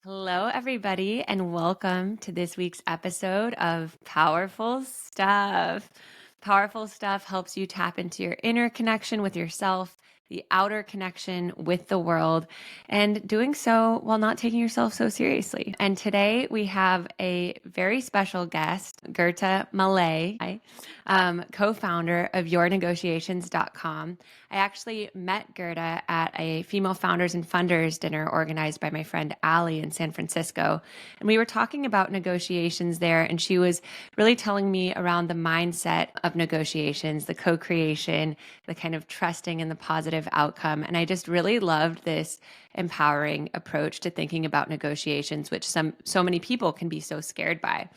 Hello, everybody, and welcome to this week's episode of Powerful Stuff. Powerful Stuff helps you tap into your inner connection with yourself, the outer connection with the world, and doing so while not taking yourself so seriously. And today we have a very special guest, Gerta Malay, co-founder of yournegotiations.com. I actually met Gerta at a female founders and funders dinner organized by my friend Allie in San Francisco. And we were talking about negotiations there, and she was really telling me around the mindset of negotiations, the co-creation, the kind of trusting in the positive outcome. And I just really loved this empowering approach to thinking about negotiations, which so many people can be so scared by.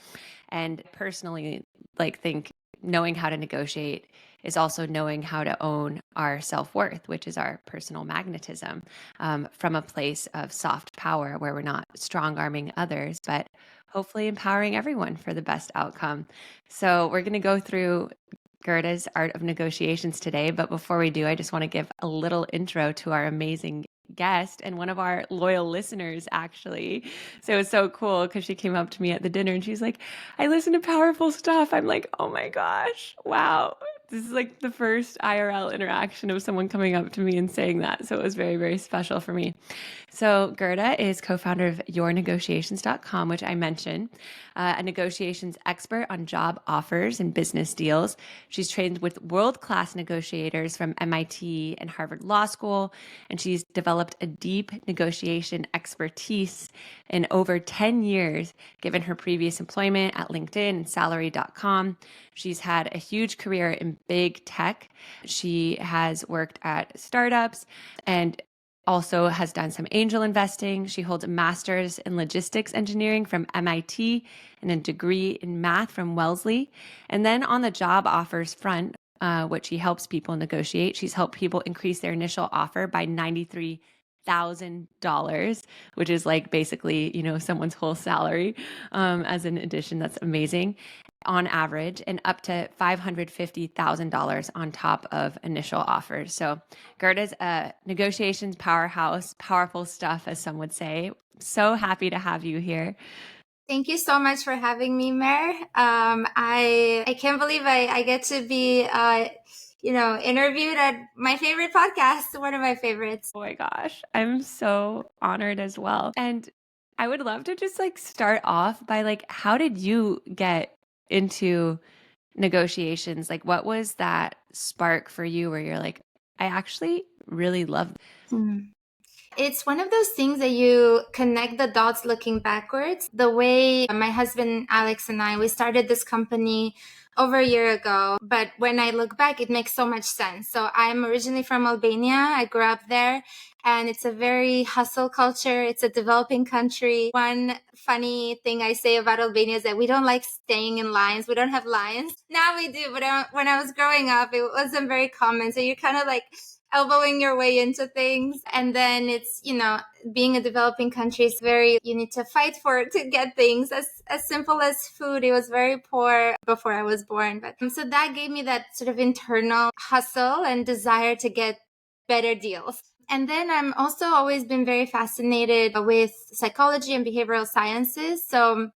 And personally, think knowing how to negotiate is also knowing how to own our self-worth, which is our personal magnetism, from a place of soft power where we're not strong-arming others, but hopefully empowering everyone for the best outcome. So we're going to go through Gerta's Art of Negotiations today. But before we do, I just want to give a little intro to our amazing guest and one of our loyal listeners, actually. So it was so cool because she came up to me at the dinner and she's like, I listen to Powerful Stuff. I'm like, oh my gosh, wow. This is like the first IRL interaction of someone coming up to me and saying that. So it was very, very special for me. So Gerta is co-founder of yournegotiations.com, which I mentioned, a negotiations expert on job offers and business deals. She's trained with world-class negotiators from MIT and Harvard Law School, and she's developed a deep negotiation expertise in over 10 years, given her previous employment at LinkedIn and salary.com. She's had a huge career in big tech. She has worked at startups and also has done some angel investing. She holds a master's in logistics engineering from MIT and a degree in math from Wellesley. And then on the job offers front, which she helps people negotiate, she's helped people increase their initial offer by $93,000, which is like basically, someone's whole salary as an addition. That's amazing on average, and up to $550,000 on top of initial offers. So Gerta's a negotiations powerhouse, powerful stuff, as some would say. So happy to have you here. Thank you so much for having me, Mer. I can't believe I get to be interviewed at my favorite podcast, one of my favorites. Oh my gosh, I'm so honored as well. And I would love to just start off by how did you get into negotiations? What was that spark for you where you're like, I actually really love It's one of those things that you connect the dots looking backwards. The way my husband, Alex, and we started this company over a year ago. But when I look back, it makes so much sense. So I'm originally from Albania. I grew up there. And it's a very hustle culture. It's a developing country. One funny thing I say about Albania is that we don't like staying in lines. We don't have lines. Now we do. But when I was growing up, it wasn't very common. So you're kind of like elbowing your way into things. And then it's, being a developing country is you need to fight for it to get things as simple as food. It was very poor before I was born. But so that gave me that sort of internal hustle and desire to get better deals. And then I'm also always been very fascinated with psychology and behavioral sciences. So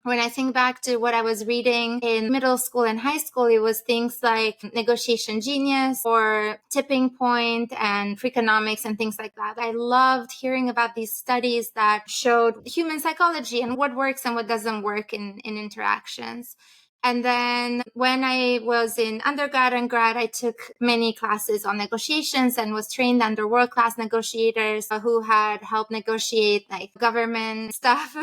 when I think back to what I was reading in middle school and high school, it was things like Negotiation Genius or Tipping Point and Freakonomics and things like that. I loved hearing about these studies that showed human psychology and what works and what doesn't work in interactions. And then when I was in undergrad and grad, I took many classes on negotiations and was trained under world-class negotiators who had helped negotiate government stuff.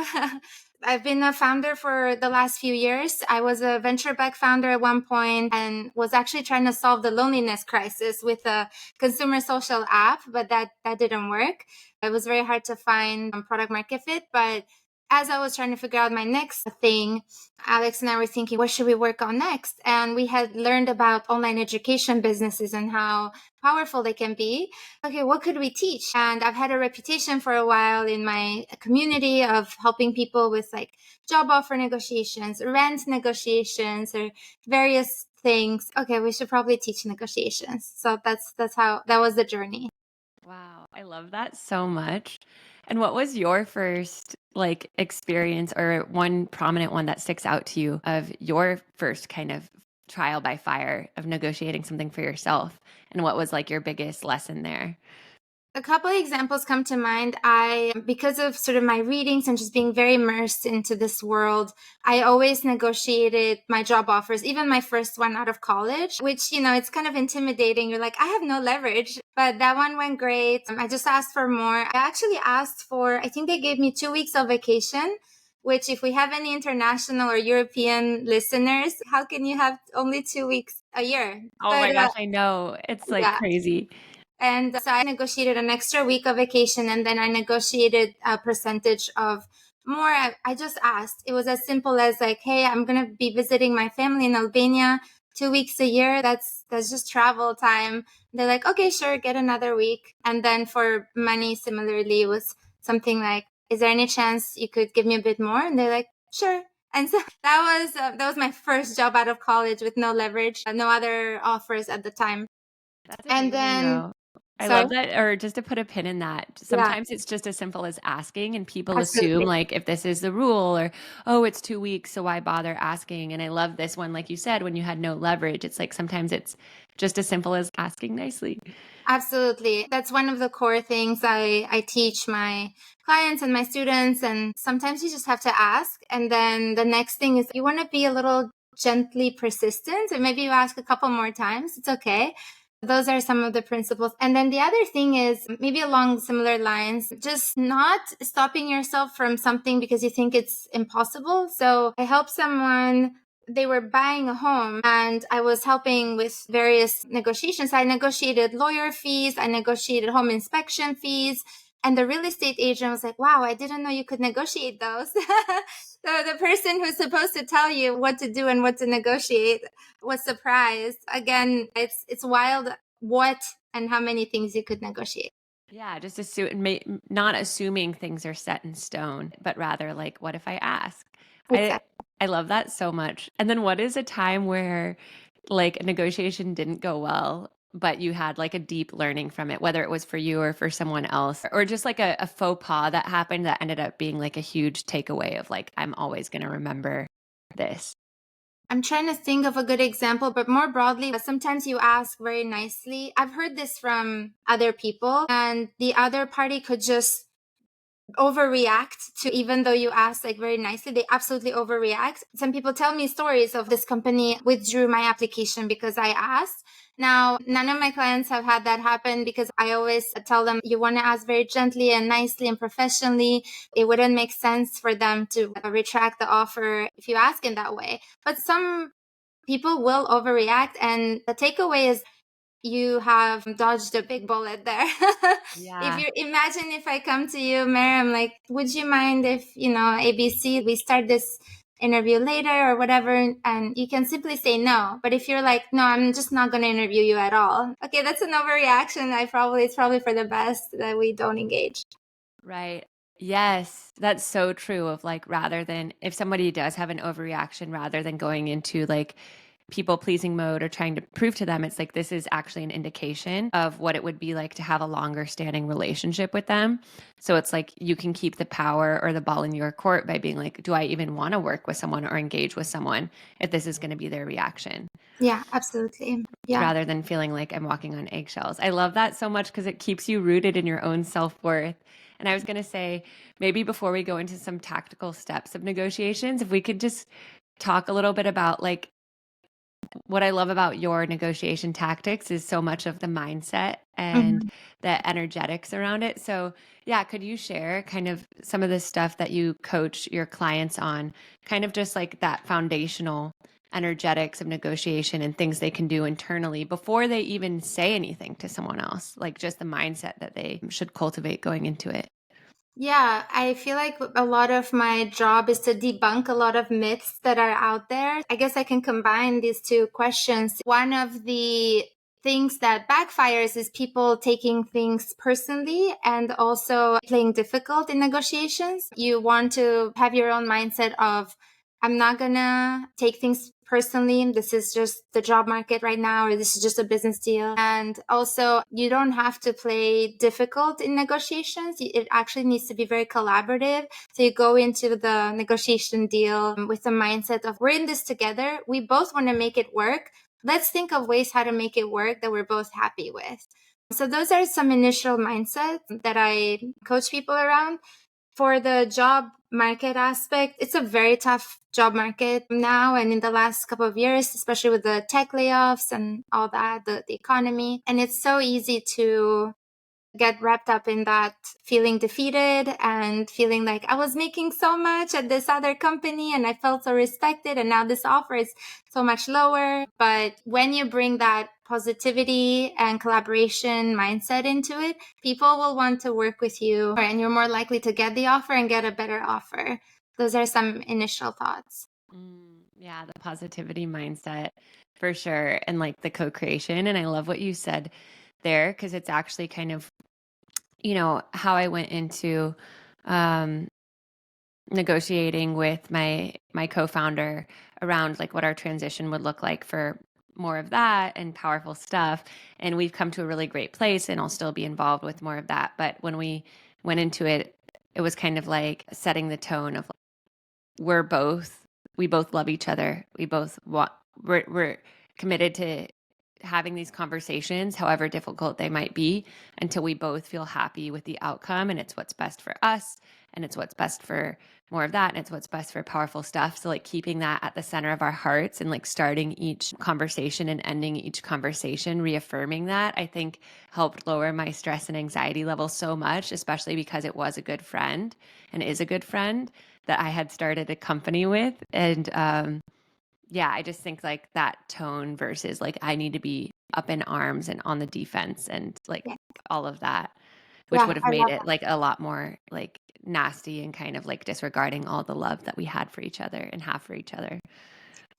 I've been a founder for the last few years. I was a venture-backed founder at one point and was actually trying to solve the loneliness crisis with a consumer social app, but that didn't work. It was very hard to find product market fit, but as I was trying to figure out my next thing, Alex and I were thinking, what should we work on next? And we had learned about online education businesses and how powerful they can be. Okay, what could we teach? And I've had a reputation for a while in my community of helping people with job offer negotiations, rent negotiations, or various things. Okay, we should probably teach negotiations. So that was the journey. Wow. I love that so much. And what was your first like experience or one prominent one that sticks out to you of your first kind of trial by fire of negotiating something for yourself? And what was like your biggest lesson there? A couple of examples come to mind. Because of sort of my readings and just being very immersed into this world, I always negotiated my job offers, even my first one out of college, which, it's kind of intimidating. You're like, I have no leverage, but that one went great. I just asked for more. I actually asked for, I think they gave me 2 weeks of vacation, which if we have any international or European listeners, how can you have only 2 weeks a year? Oh But my gosh, I know. It's like yeah. crazy. And so I negotiated an extra week of vacation, and then I negotiated a percentage of more. I just asked. It was as simple as like, hey, I'm going to be visiting my family in Albania 2 weeks a year. That's just travel time. They're like, okay, sure, get another week. And then for money, similarly, it was something like, is there any chance you could give me a bit more? And they're like, sure. And so that was my first job out of college with no leverage, no other offers at the time. That's And amazing then, though. I sorry. love that, or just to put a pin in that, Yeah, sometimes it's just as simple as asking, and people assume absolutely. like if this is the rule or, oh, it's 2 weeks, so why bother asking? And I love this one, like you said, when you had no leverage, it's like sometimes it's just as simple as asking nicely. Absolutely. That's one of the core things I teach my clients and my students. And sometimes you just have to ask. And then the next thing is you want to be a little gently persistent. And maybe you ask a couple more times. It's okay. Those are some of the principles. And then the other thing is maybe along similar lines, just not stopping yourself from something because you think it's impossible. So I help someone, they were buying a home and I was helping with various negotiations. I negotiated lawyer fees, I negotiated home inspection fees. And the real estate agent was like, wow, I didn't know you could negotiate those. So the person who's supposed to tell you what to do and what to negotiate was surprised. Again, it's wild what and how many things you could negotiate. Yeah, just not assuming things are set in stone, but rather like, what if I ask? I Exactly. I love that so much. And then what is a time where like a negotiation didn't go well, but you had like a deep learning from it, whether it was for you or for someone else, or just like a faux pas that happened that ended up being like a huge takeaway of like, I'm always going to remember this. I'm trying to think of a good example, but more broadly, sometimes you ask very nicely. I've heard this from other people, and the other party could just overreact to, even though you ask like very nicely, they absolutely overreact. Some people tell me stories of this company withdrew my application because I asked. Now, none of my clients have had that happen because I always tell them you want to ask very gently and nicely and professionally. It wouldn't make sense for them to retract the offer if you ask in that way. But some people will overreact, and the takeaway is you have dodged a big bullet there. If Yeah. you imagine if I come to you, Mary, I'm like, would you mind if, ABC, we start this interview later or whatever? And you can simply say no. But if you're like, no, I'm just not going to interview you at all. Okay, that's an overreaction. It's probably for the best that we don't engage. Right. Yes, that's so true of like rather than if somebody does have an overreaction, rather than going into like people pleasing mode or trying to prove to them, it's like this is actually an indication of what it would be like to have a longer standing relationship with them. So it's like you can keep the power or the ball in your court by being like, do I even want to work with someone or engage with someone if this is going to be their reaction? Yeah, absolutely. Yeah. Rather than feeling like I'm walking on eggshells. I love that so much because it keeps you rooted in your own self worth. And I was going to say, maybe before we go into some tactical steps of negotiations, if we could just talk a little bit about like what I love about your negotiation tactics is so much of the mindset and Mhm. the energetics around it. So, yeah, could you share kind of some of the stuff that you coach your clients on, kind of just like that foundational energetics of negotiation and things they can do internally before they even say anything to someone else, like just the mindset that they should cultivate going into it? Yeah, I feel like a lot of my job is to debunk a lot of myths that are out there. I guess I can combine these two questions. One of the things that backfires is people taking things personally and also playing difficult in negotiations. You want to have your own mindset of I'm not gonna take things personally. This is just the job market right now, or this is just a business deal. And also, you don't have to play difficult in negotiations. It actually needs to be very collaborative. So you go into the negotiation deal with the mindset of, we're in this together. We both want to make it work. Let's think of ways how to make it work that we're both happy with. So those are some initial mindsets that I coach people around. For the job market aspect, it's a very tough job market now and in the last couple of years, especially with the tech layoffs and all that, the economy. And it's so easy to get wrapped up in that feeling defeated and feeling like I was making so much at this other company and I felt so respected, and now this offer is so much lower. But when you bring that positivity and collaboration mindset into it, people will want to work with you and you're more likely to get the offer and get a better offer. Those are some initial thoughts. Yeah, the positivity mindset for sure. And like the co-creation. And I love what you said there, because it's actually kind of, how I went into um, negotiating with my co-founder around like what our transition would look like for more of that and powerful stuff. And we've come to a really great place, and I'll still be involved with more of that. But when we went into it, it was kind of like setting the tone of we both love each other. We're committed to having these conversations, however difficult they might be, until we both feel happy with the outcome, and it's what's best for us, and it's what's best for more of that, and it's what's best for powerful stuff. So like keeping that at the center of our hearts and like starting each conversation and ending each conversation reaffirming that, I think helped lower my stress and anxiety level so much, especially because it was a good friend and is a good friend that I had started a company with. And yeah, I just think like that tone versus like I need to be up in arms and on the defense and like Yeah, all of that, which yeah, would have I made love it that. like a lot more like nasty and kind of like disregarding all the love that we had for each other and have for each other.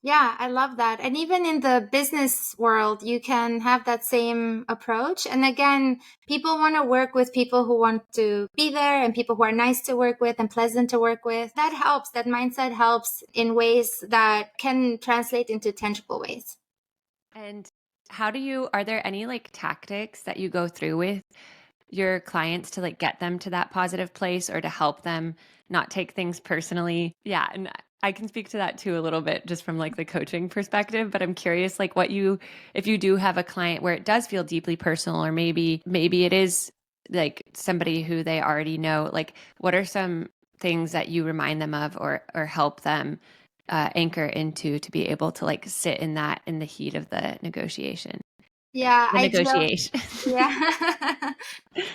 Yeah, I love that. And even in the business world, you can have that same approach. And again, people want to work with people who want to be there and people who are nice to work with and pleasant to work with. That helps. That mindset helps in ways that can translate into tangible ways. And are there any like tactics that you go through with your clients to like get them to that positive place or to help them not take things personally? Yeah, and I can speak to that too a little bit just from like the coaching perspective, but I'm curious like if you do have a client where it does feel deeply personal, or maybe it is like somebody who they already know, like what are some things that you remind them of or help them anchor into to be able to like sit in the heat of the negotiation. Yeah, The I joke. negotiation. Yeah.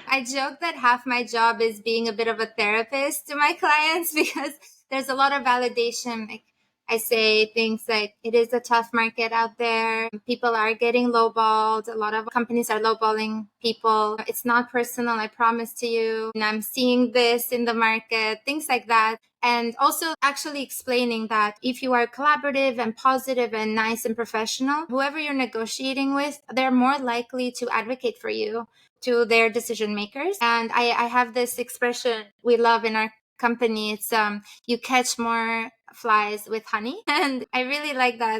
I joke that half my job is being a bit of a therapist to my clients because there's a lot of validation. Like I say things like it is a tough market out there. People are getting lowballed. A lot of companies are lowballing people. It's not personal, I promise to you. And I'm seeing this in the market, things like that. And also actually explaining that if you are collaborative and positive and nice and professional, whoever you're negotiating with, they're more likely to advocate for you to their decision makers. And I have this expression we love in our company. It's you catch more flies with honey. And I really like that.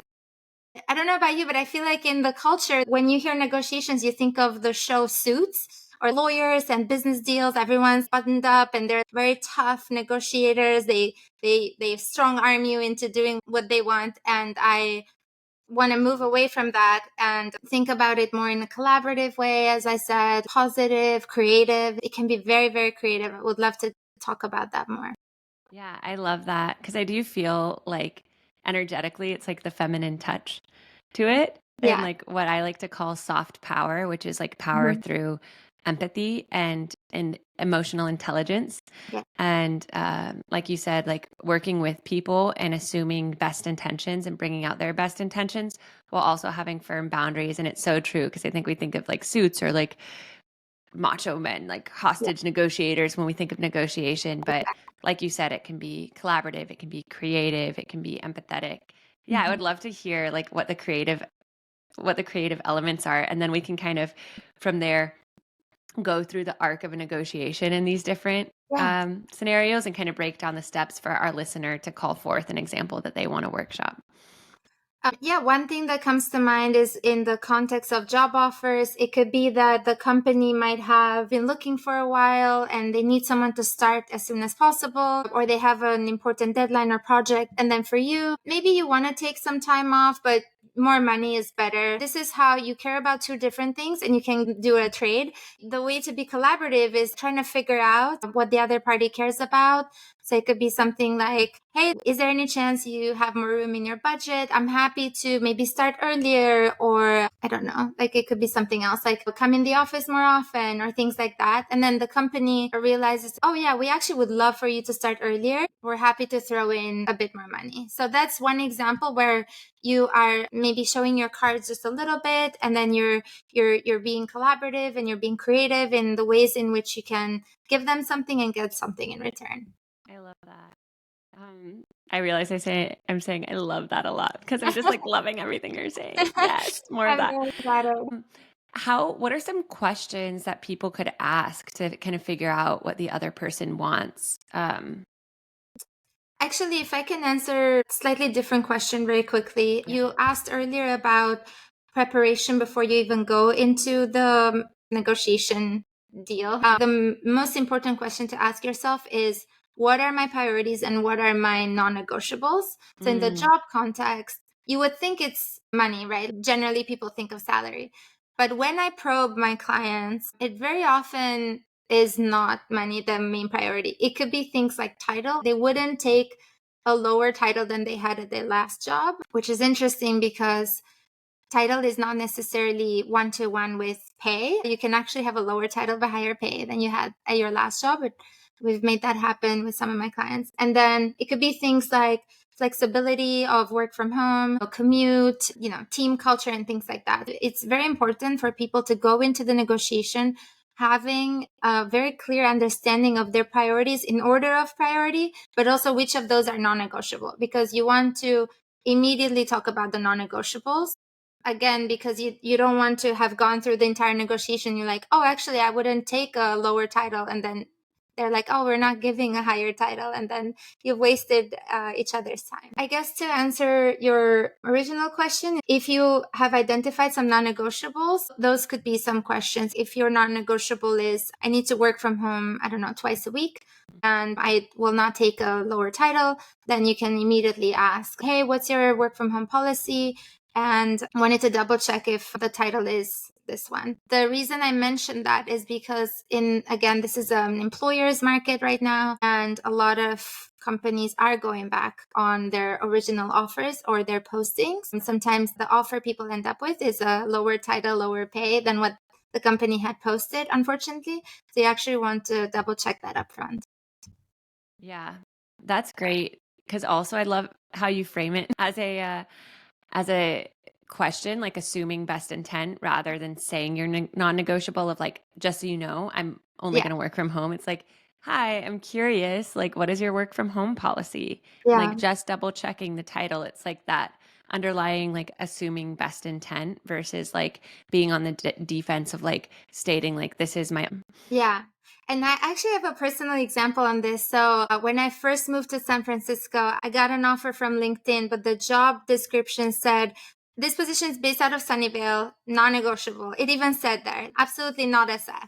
I don't know about you, but I feel like in the culture, when you hear negotiations, you think of the show Suits or lawyers and business deals. Everyone's buttoned up and they're very tough negotiators. They strong arm you into doing what they want. And I want to move away from that and think about it more in a collaborative way. As I said, positive, creative. It can be very, very creative. I would love to talk about that more. Yeah, I love that because I do feel like energetically it's like the feminine touch to it, and Yeah. like what I like to call soft power, which is like power Mhm. through empathy and emotional intelligence. Yeah. And like you said, like working with people and assuming best intentions and bringing out their best intentions while also having firm boundaries. And it's so true because I think we think of like suits or like macho men, like Yeah. hostage negotiators when we think of negotiation. But like you said, it can be collaborative, it can be creative, it can be empathetic. Yeah, I Mhm. would love to hear like what the creative elements are, and then we can kind of from there go through the arc of a negotiation in these different Yeah. scenarios and kind of break down the steps for our listener to call forth an example that they want to workshop? Yeah, one thing that comes to mind is in the context of job offers. It could be that the company might have been looking for a while and they need someone to start as soon as possible, or they have an important deadline or project. And then for you, maybe you want to take some time off, but more money is better. This is how you care about two different things and you can do a trade. The way to be collaborative is trying to figure out what the other party cares about. So it could be something like, hey, is there any chance you have more room in your budget? I'm happy to maybe start earlier, or I don't know, like it could be something else, like come in the office more often or things like that. And then the company realizes, oh yeah, we actually would love for you to start earlier. We're happy to throw in a bit more money. So that's one example where you are maybe showing your cards just a little bit, and then you're being collaborative and you're being creative in the ways in which you can give them something and get something in return. I love that. I realize I'm saying I love that a lot because I'm just like loving everything you're saying. Yes, more of I'm that. very flattered. What are some questions that people could ask to kind of figure out what the other person wants? Actually, if I can answer a slightly different question very quickly. Yeah. You asked earlier about preparation before you even go into the negotiation deal. The most important question to ask yourself is, what are my priorities and what are my non-negotiables? So in the Mm, job context, you would think it's money, right? Generally, people think of salary. But when I probe my clients, it very often is not money the main priority. It could be things like title. They wouldn't take a lower title than they had at their last job, which is interesting because title is not necessarily one to one with pay. You can actually have a lower title but higher pay than you had at your last job. But we've made that happen with some of my clients. And then it could be things like flexibility of work from home, commute, team culture and things like that. It's very important for people to go into the negotiation having a very clear understanding of their priorities in order of priority, but also which of those are non-negotiable, because you want to immediately talk about the non-negotiables. Again, because you don't want to have gone through the entire negotiation. You're like, oh, actually, I wouldn't take a lower title. And then they're like, oh, we're not giving a higher title. And then you've wasted each other's time. I guess to answer your original question, if you have identified some non-negotiables, those could be some questions. If your non-negotiable is, I need to work from home, I don't know, twice a week, and I will not take a lower title, then you can immediately ask, hey, what's your work from home policy? And wanted to double check if the title is this one. The reason I mentioned that is because again, this is an employer's market right now, and a lot of companies are going back on their original offers or their postings. And sometimes the offer people end up with is a lower title, lower pay than what the company had posted, unfortunately. So you actually want to double check that up front. yeah, that's great. Because also, I love how you frame it as a question, like assuming best intent rather than saying you're non-negotiable of like, just so you know, I'm only Yeah. going to work from home. It's like, hi, I'm curious, like, what is your work from home policy? And Yeah. like just double checking the title. It's like that underlying, like assuming best intent versus like being on the defense of like stating like, this is my. Yeah. And I actually have a personal example on this. So when I first moved to San Francisco, I got an offer from LinkedIn, but the job description said, this position is based out of Sunnyvale, non-negotiable. It even said there, absolutely not SF.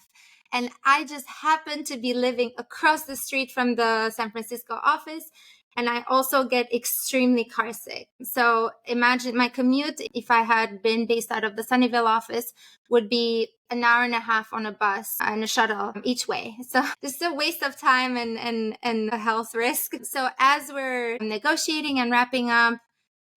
And I just happened to be living across the street from the San Francisco office. And I also get extremely car sick. So imagine my commute, if I had been based out of the Sunnyvale office, would be an hour and a half on a bus and a shuttle each way. So just a waste of time and a health risk. So as we're negotiating and wrapping up,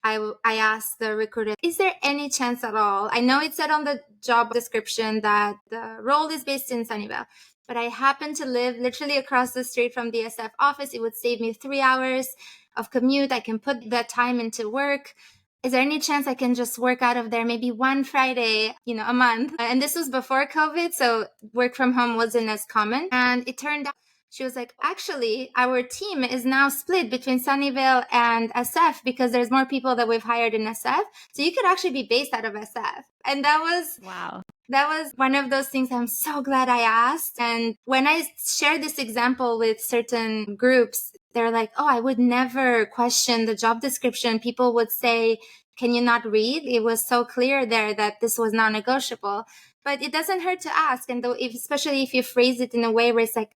I asked the recruiter, is there any chance at all? I know it said on the job description that the role is based in Sunnyvale, but I happen to live literally across the street from the SF office. It would save me 3 hours of commute. I can put that time into work. Is there any chance I can just work out of there maybe one Friday, a month? And this was before COVID, so work from home wasn't as common. And it turned out she was like, actually, our team is now split between Sunnyvale and SF because there's more people that we've hired in SF. So you could actually be based out of SF. And that was Wow. That was one of those things I'm so glad I asked. And when I share this example with certain groups, they're like, oh, I would never question the job description. People would say, can you not read? It was so clear there that this was non-negotiable. But it doesn't hurt to ask. And though, especially if you phrase it in a way where it's like,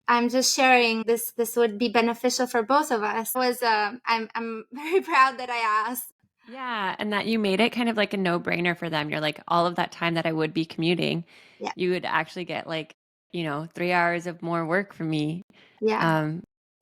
I'm just sharing this. This would be beneficial for both of us. I'm very proud that I asked. Yeah, and that you made it kind of like a no-brainer for them. You're like, all of that time that I would be commuting, Yeah. you would actually get like, 3 hours of more work for me Yeah.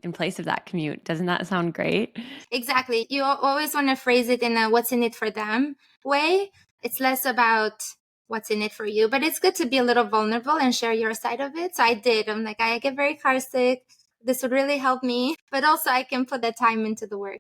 in place of that commute. Doesn't that sound great? Exactly. You always want to phrase it in a what's in it for them way. It's less about what's in it for you, but it's good to be a little vulnerable and share your side of it. So I did. I'm like, I get very car sick. This would really help me, but also I can put the time into the work.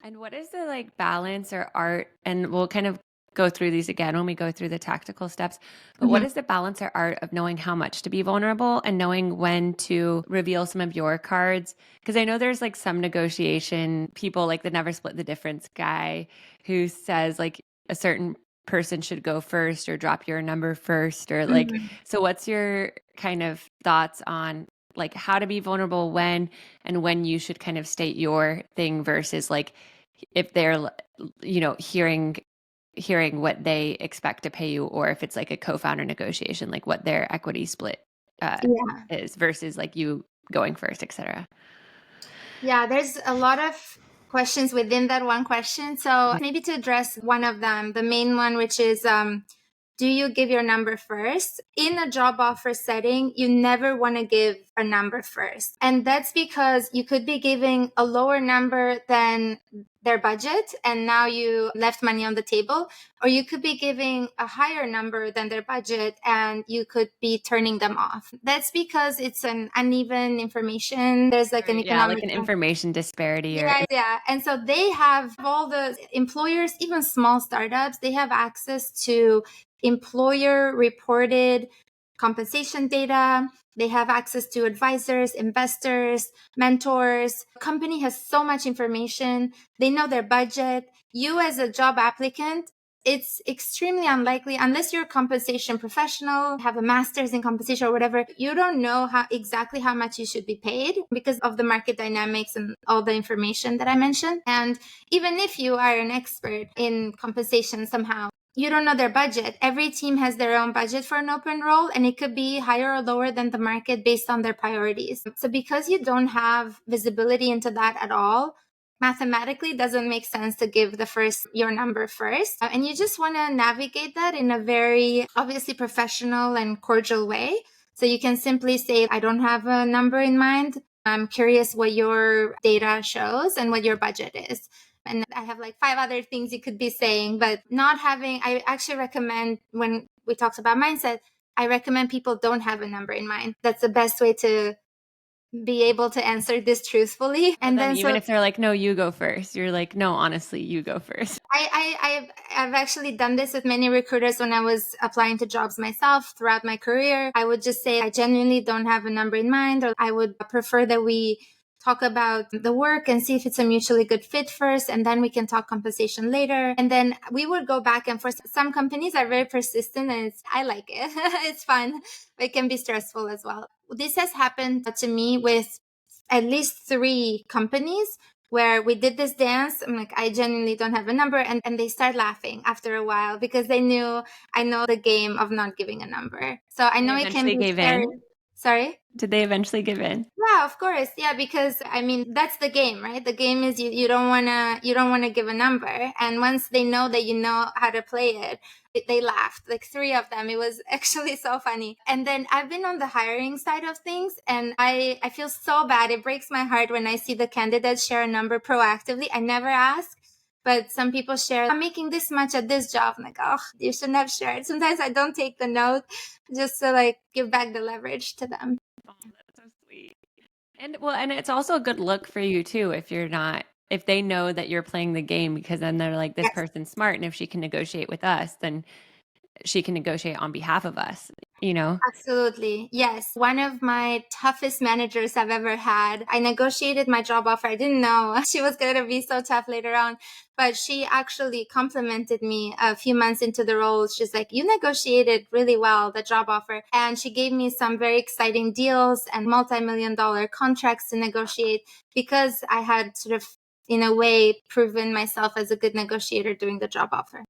And what is the like balance or art? And we'll kind of go through these again when we go through the tactical steps. But what Mhm. is the balance or art of knowing how much to be vulnerable and knowing when to reveal some of your cards? Because I know there's like some negotiation people, like the never split the difference guy, who says like a certain person should go first or drop your number first or like, Mhm. so what's your kind of thoughts on like how to be vulnerable when and when you should kind of state your thing versus like if they're hearing what they expect to pay you, or if it's like a co-founder negotiation, like what their equity split uh, Yeah. is versus like you going first, etc. Yeah, there's a lot of questions within that one question. So maybe to address one of them, the main one, which is do you give your number first? In a job offer setting, you never want to give a number first. And that's because you could be giving a lower number than their budget and now you left money on the table, or you could be giving a higher number than their budget and you could be turning them off. That's because it's an uneven information. There's like an Right. Yeah, like economic. an information disparity or Yeah, yeah. And so they have all the employers, even small startups, they have access to employer reported compensation data. They have access to advisors, investors, mentors. Company has so much information. They know their budget. You as a job applicant, it's extremely unlikely unless you're a compensation professional, have a master's in compensation or whatever, you don't know exactly how much you should be paid because of the market dynamics and all the information that I mentioned. And even if you are an expert in compensation somehow, you don't know their budget. Every team has their own budget for an open role, and it could be higher or lower than the market based on their priorities. So because you don't have visibility into that at all, mathematically doesn't make sense to give your number first. And you just want to navigate that in a very obviously professional and cordial way. So you can simply say, I don't have a number in mind. I'm curious what your data shows and what your budget is. And I have like 5 other things you could be saying, but I actually recommend when we talked about mindset, I recommend people don't have a number in mind. That's the best way to be able to answer this truthfully. but And then then even so if they're like, no, you go first, you're like, no, honestly, you go first. I've actually done this with many recruiters when I was applying to jobs myself throughout my career. I would just say, I genuinely don't have a number in mind, or I would prefer that we talk about the work and see if it's a mutually good fit first, and then we can talk compensation later. And then we would go back and forth. Some companies are very persistent, and I like it. It's fun, but it can be stressful as well. This has happened to me with at least 3 companies where we did this dance. I'm like, I genuinely don't have a number. And they start laughing after a while because they knew I know the game of not giving a number. So I They know it can eventually be gave scary. in. Sorry? Did they eventually give in? Yeah, of course. Yeah, because I mean that's the game, right? The game is you don't wanna give a number. And once they know that you know how to play it, they laughed. Like 3 of them. It was actually so funny. And then I've been on the hiring side of things and I feel so bad. It breaks my heart when I see the candidates share a number proactively. I never ask. But some people share, I'm making this much at this job. I'm like, oh, you shouldn't have shared. Sometimes I don't take the note just to like give back the leverage to them. Oh, that's so sweet. And well, and it's also a good look for you too if they know that you're playing the game, because then they're like, this Yes. person's smart, and if she can negotiate with us, then she can negotiate on behalf of us. Absolutely. Yes. One of my toughest managers I've ever had. I negotiated my job offer. I didn't know she was going to be so tough later on, but she actually complimented me a few months into the role. She's like, you negotiated really well, the job offer. And she gave me some very exciting deals and multi-million dollar contracts to negotiate because I had sort of, in a way, proven myself as a good negotiator doing the job offer.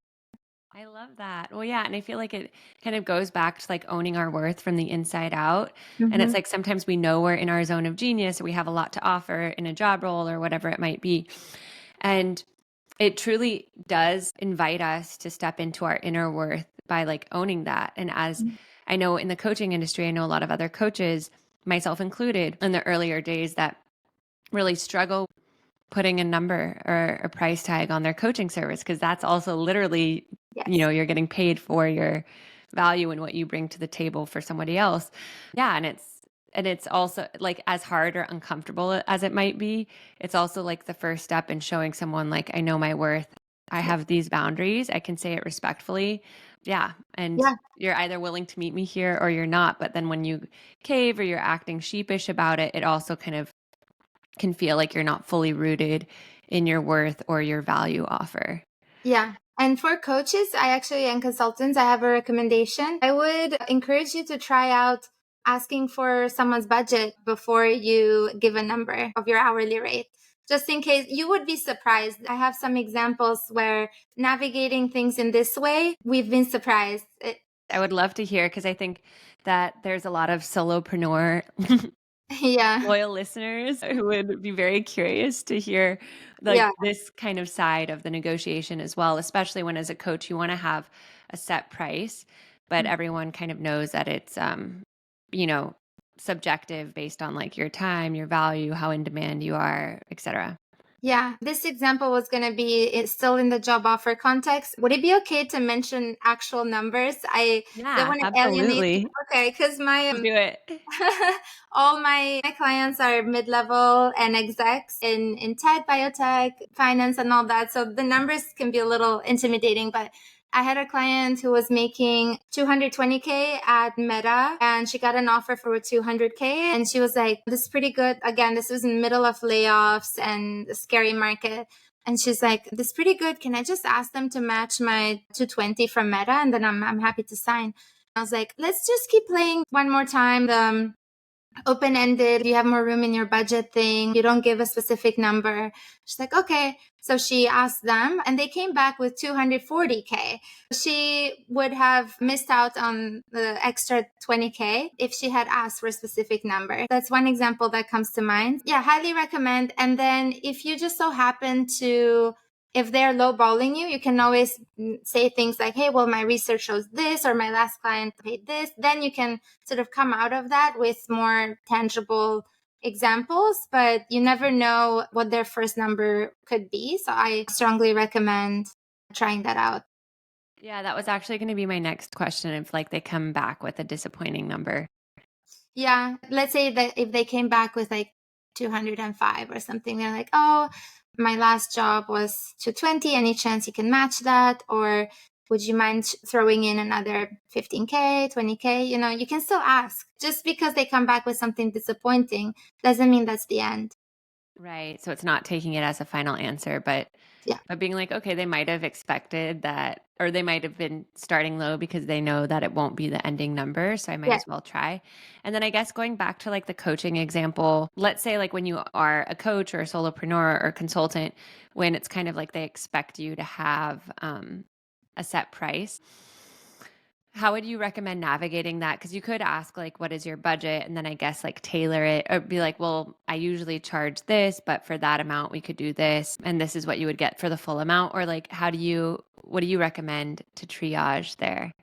I love that. Well, yeah, and I feel like it kind of goes back to like owning our worth from the inside out. And it's Mm-hmm. like sometimes we know we're in our zone of genius or we have a lot to offer in a job role or whatever it might be. And it truly does invite us to step into our inner worth by like owning that. And as I know in the coaching industry, I know a lot of other coaches, myself included, in the earlier days that really struggle putting a number or a price tag on their coaching service because that's also literally, Yes. you're getting paid for your value and what you bring to the table for somebody else. Yeah, and it's also like as hard or uncomfortable as it might be, it's also like the first step in showing someone like I know my worth. I Yeah. have these boundaries. I can say it respectfully. Yeah, and Yeah. you're either willing to meet me here or you're not, but then when you cave or you're acting sheepish about it, it also kind of can feel like you're not fully rooted in your worth or your value offer. Yeah. And for coaches, and consultants, I have a recommendation. I would encourage you to try out asking for someone's budget before you give a number of your hourly rate. Just in case you would be surprised. I have some examples where navigating things in this way, we've been surprised. I would love to hear because I think that there's a lot of solopreneur Yeah. loyal listeners who would be very curious to hear like Yeah. this kind of side of the negotiation as well, especially when as a coach you want to have a set price, but everyone kind of knows that it's you know, subjective based on like your time, your value, how in demand you are, etc. Yeah, this example was going to be it's still in the job offer context. Would it be okay to mention actual numbers? I don't Yeah, want to alienate absolutely. people. Okay, because my Do it. all my clients are mid-level and execs in tech, biotech, finance, and all that. So the numbers can be a little intimidating, but I had a client who was making 220K at Meta and she got an offer for 200K. And she was like, this is pretty good. Again, this was in the middle of layoffs and a scary market. And she's like, this is pretty good. Can I just ask them to match my 220 from Meta? And then I'm happy to sign. I was like, let's just keep playing one more time. The open-ended, you have more room in your budget thing. You don't give a specific number. She's like, okay. So she asked them and they came back with 240K. She would have missed out on the extra 20K if she had asked for a specific number. That's one example that comes to mind. Yeah, highly recommend. And then if you just so happen to if they're lowballing you, you can always say things like, hey, well, my research shows this, or my last client paid this. Then you can sort of come out of that with more tangible examples, but you never know what their first number could be. So I strongly recommend trying that out. Yeah, that was actually going to be my next question if like they come back with a disappointing number. Yeah. Let's say that if they came back with like 205 or something, they're like, oh, my last job was 220. Any chance you can match that? Or would you mind throwing in another 15K, 20K? You can still ask. Just because they come back with something disappointing doesn't mean that's the end. Right. So it's not taking it as a final answer, but Yeah. being like, okay, they might have expected that, or they might have been starting low because they know that it won't be the ending number. So I might Yeah. as well try. And then I guess going back to like the coaching example, let's say like when you are a coach or a solopreneur or consultant, when it's kind of like they expect you to have a set price. How would you recommend navigating that? Because you could ask, like, what is your budget? And then I guess, like, tailor it or be like, well, I usually charge this, but for that amount, we could do this. And this is what you would get for the full amount. Or, like, what do you recommend to triage there?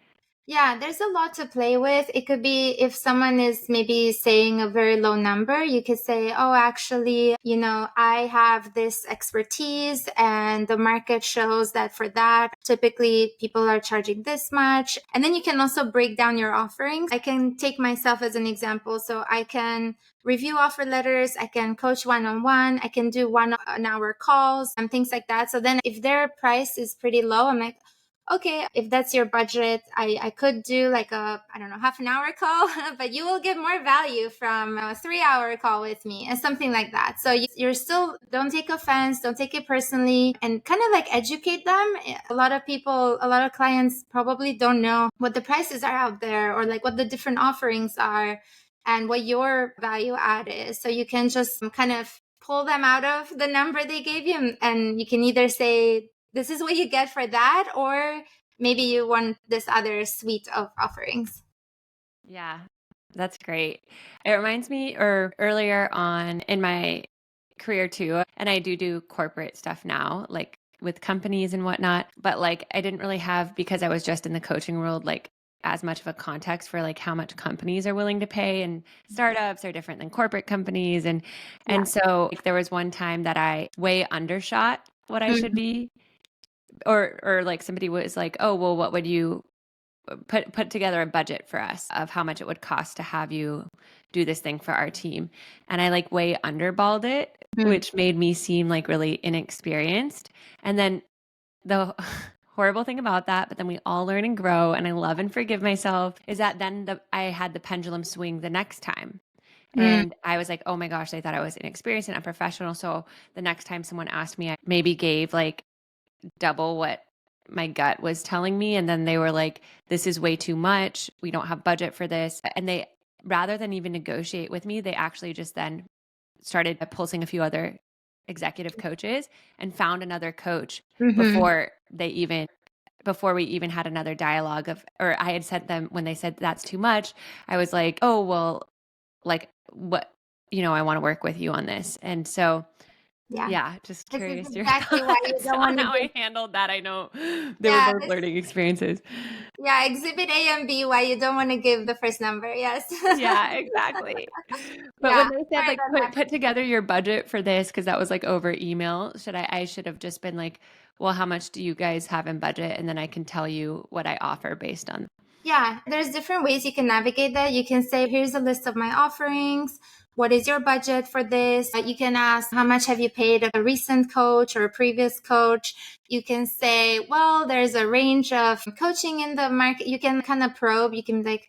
Yeah, there's a lot to play with. It could be if someone is maybe saying a very low number, you could say, oh, actually, I have this expertise and the market shows that for that, typically people are charging this much. And then you can also break down your offerings. I can take myself as an example. So I can review offer letters. I can coach one-on-one. I can do 1 hour calls and things like that. So then if their price is pretty low, I'm like, okay, if that's your budget, I could do like I don't know, half an hour call, but you will get more value from a 3 hour call with me and something like that. So you're still, don't take offense, don't take it personally, and kind of like educate them. A lot of people, a lot of clients probably don't know what the prices are out there or like what the different offerings are and what your value add is. So you can just kind of pull them out of the number they gave you, and you can either say, this is what you get for that, or maybe you want this other suite of offerings. Yeah, that's great. It reminds me, or earlier on in my career too, and I do corporate stuff now, like with companies and whatnot, but like I didn't really have, because I was just in the coaching world, like as much of a context for like how much companies are willing to pay, and startups are different than corporate companies. Yeah. And so like, there was one time that I way undershot what I should Mhm. be, or like somebody was like, "Oh, well, what would you put together a budget for us of how much it would cost to have you do this thing for our team?" And I like way underballed it, Mhm. which made me seem like really inexperienced. And then the horrible thing about that, but then we all learn and grow, and I love and forgive myself, is that then I had the pendulum swing the next time. Mm. And I was like, oh my gosh, I thought I was inexperienced and unprofessional. So the next time someone asked me, I maybe gave like double what my gut was telling me. And then they were like, this is way too much. We don't have budget for this. And they, rather than even negotiate with me, they actually just then started pulsing a few other executive coaches and found another coach Mhm. before before we even had another dialogue of, or I had said them when they said that's too much. I was like, oh, well, like what, I want to work with you on this. And so Yeah. yeah, just This is curious your exactly why you thoughts don't on want to how give. I handled that. I know they were Yeah, both learning experiences. yeah, exhibit A and B, why you don't want to give the first number. Yes. Yeah, exactly. But Yeah, when they said sorry like that put happened. together your budget for this, because that was like over email, I should have just been like, well, how much do you guys have in budget? And then I can tell you what I offer based on. Yeah, there's different ways you can navigate that. You can say, here's a list of my offerings. What is your budget for this? You can ask, how much have you paid a recent coach or a previous coach? You can say, well, there's a range of coaching in the market. You can kind of probe. You can be like,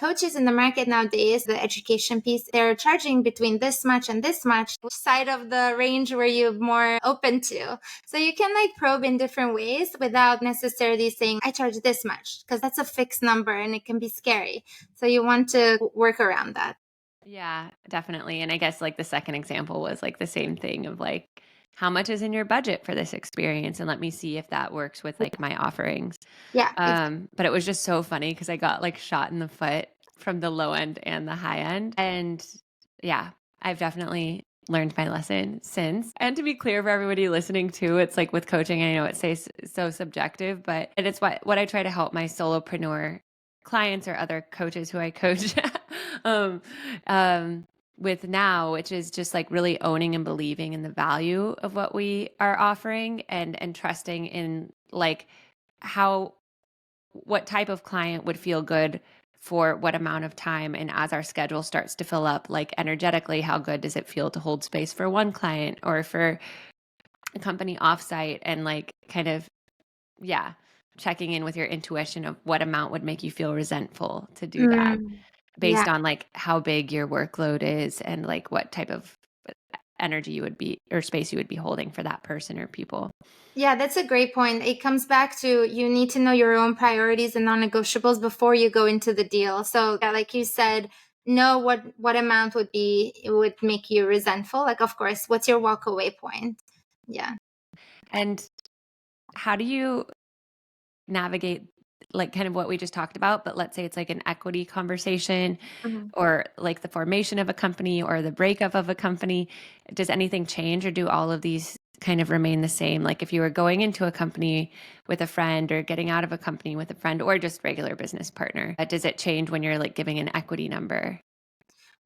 coaches in the market nowadays, the education piece, they're charging between this much and this much. Which side of the range were you more open to? So you can like probe in different ways without necessarily saying, I charge this much, because that's a fixed number and it can be scary. So you want to work around that. Yeah, definitely. And I guess like the second example was like the same thing of like, how much is in your budget for this experience? And let me see if that works with like my offerings. Yeah. But it was just so funny because I got like shot in the foot from the low end and the high end. And yeah, I've definitely learned my lesson since. And to be clear for everybody listening too, it's like with coaching, I know it says so subjective, but it's what I try to help my solopreneur clients or other coaches who I coach um, with now, which is just like really owning and believing in the value of what we are offering, and trusting in like how what type of client would feel good for what amount of time. And as our schedule starts to fill up, like energetically, how good does it feel to hold space for one client or for a company offsite, and like kind of, yeah, checking in with your intuition of what amount would make you feel resentful to do that Mm, yeah. based on like how big your workload is and like what type of energy you would be or space you would be holding for that person or people. Yeah, that's a great point. It comes back to, you need to know your own priorities and non-negotiables before you go into the deal. So, yeah, like you said, know what amount it would make you resentful. Like, of course, what's your walk away point? Yeah. And how do you navigate like kind of what we just talked about, but let's say it's like an equity conversation Mhm. or like the formation of a company or the breakup of a company? Does anything change, or do all of these kind of remain the same? Like if you were going into a company with a friend or getting out of a company with a friend or just regular business partner, does it change when you're like giving an equity number?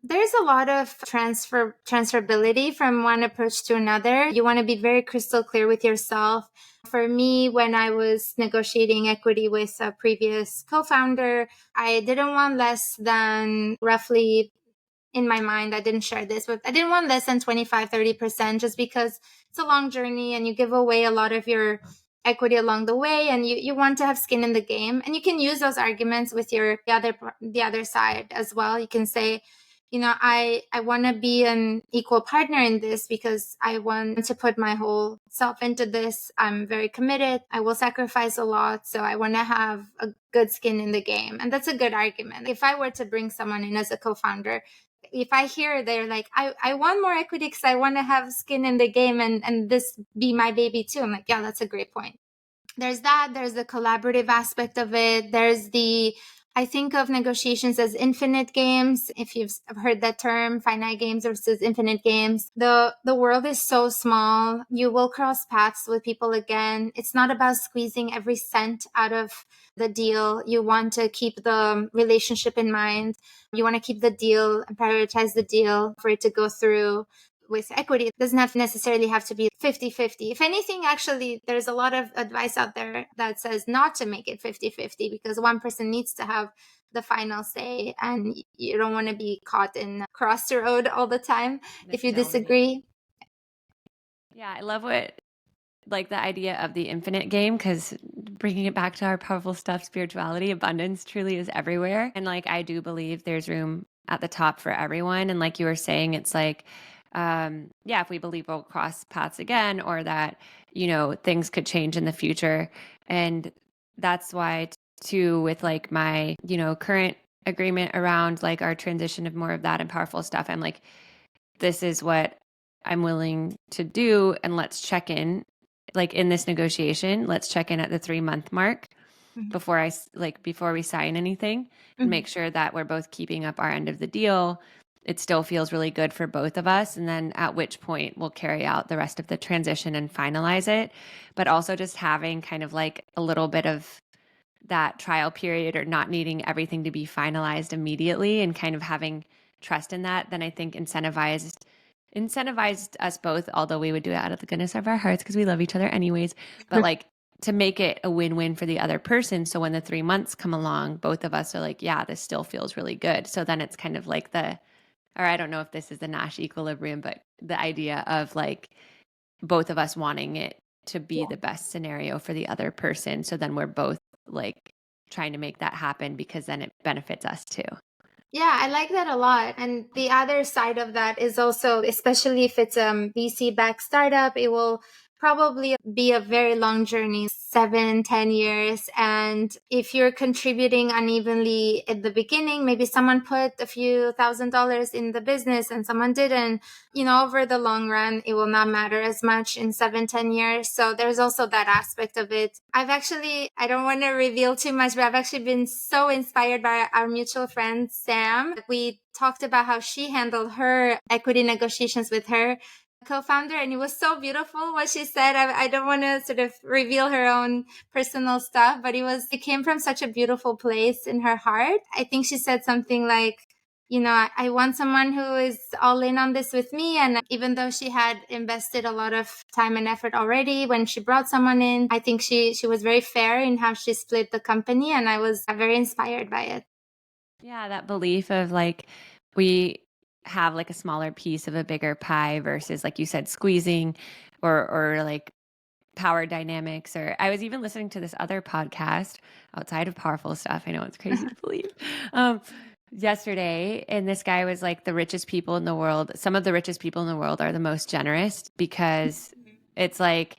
There's a lot of transferability from one approach to another. You want to be very crystal clear with yourself. For me, when I was negotiating equity with a previous co-founder, I didn't want less than roughly, in my mind, I didn't share this, but I didn't want less than 25, 30%, just because it's a long journey and you give away a lot of your equity along the way, and you want to have skin in the game. And you can use those arguments with the other side as well. You can say, I want to be an equal partner in this because I want to put my whole self into this. I'm very committed. I will sacrifice a lot. So I want to have a good skin in the game. And that's a good argument. If I were to bring someone in as a co-founder, if I hear they're like, I want more equity because I want to have skin in the game and this be my baby too. I'm like, yeah, that's a great point. There's that. There's the collaborative aspect of it. I think of negotiations as infinite games. If you've heard that term, finite games versus infinite games. The world is so small. You will cross paths with people again. It's not about squeezing every cent out of the deal. You want to keep the relationship in mind. You want to keep the deal and prioritize the deal for it to go through. With equity, it doesn't necessarily have to be 50-50. If anything, actually, there's a lot of advice out there that says not to make it 50-50 because one person needs to have the final say and you don't want to be caught in cross the road all the time if you disagree. Yeah, I love like the idea of the infinite game, because bringing it back to our powerful stuff, spirituality, abundance truly is everywhere. And like, I do believe there's room at the top for everyone. And like you were saying, it's like, yeah, if we believe we'll cross paths again, or that, things could change in the future. And that's why too, with like my, current agreement around like our transition of more of that and powerful stuff, I'm like, this is what I'm willing to do. And let's check in, like in this negotiation, let's check in at the 3-month mark before we sign anything, and make sure that we're both keeping up our end of the deal. It still feels really good for both of us. And then at which point we'll carry out the rest of the transition and finalize it. But also just having kind of like a little bit of that trial period, or not needing everything to be finalized immediately, and kind of having trust in that, then I think incentivized us both, although we would do it out of the goodness of our hearts because we love each other anyways, but like to make it a win-win for the other person. So when the 3 months come along, both of us are like, yeah, this still feels really good. So then it's kind of like or I don't know if this is the Nash equilibrium, but the idea of like both of us wanting it to be the best scenario for the other person. So then we're both like trying to make that happen, because then it benefits us too. Yeah, I like that a lot. And the other side of that is also, especially if it's a VC-backed startup, it will probably be a very long journey, 7-10 years. And if you're contributing unevenly at the beginning, maybe someone put a few $1,000s in the business and someone didn't, over the long run, it will not matter as much in 7-10 years. So there's also that aspect of it. I don't want to reveal too much, but I've actually been so inspired by our mutual friend, Sam. We talked about how she handled her equity negotiations with her co-founder, and it was so beautiful what she said. I don't want to sort of reveal her own personal stuff, but it came from such a beautiful place in her heart. I think she said something like, I want someone who is all in on this with me. And even though she had invested a lot of time and effort already when she brought someone in, I think she was very fair in how she split the company, and I was very inspired by it. Yeah, that belief of like, we have like a smaller piece of a bigger pie versus, like you said, squeezing or like power dynamics. Or I was even listening to this other podcast outside of powerful stuff. I know it's crazy to believe. Yesterday, and this guy was like, the richest people in the world, some of the richest people in the world are the most generous, because it's like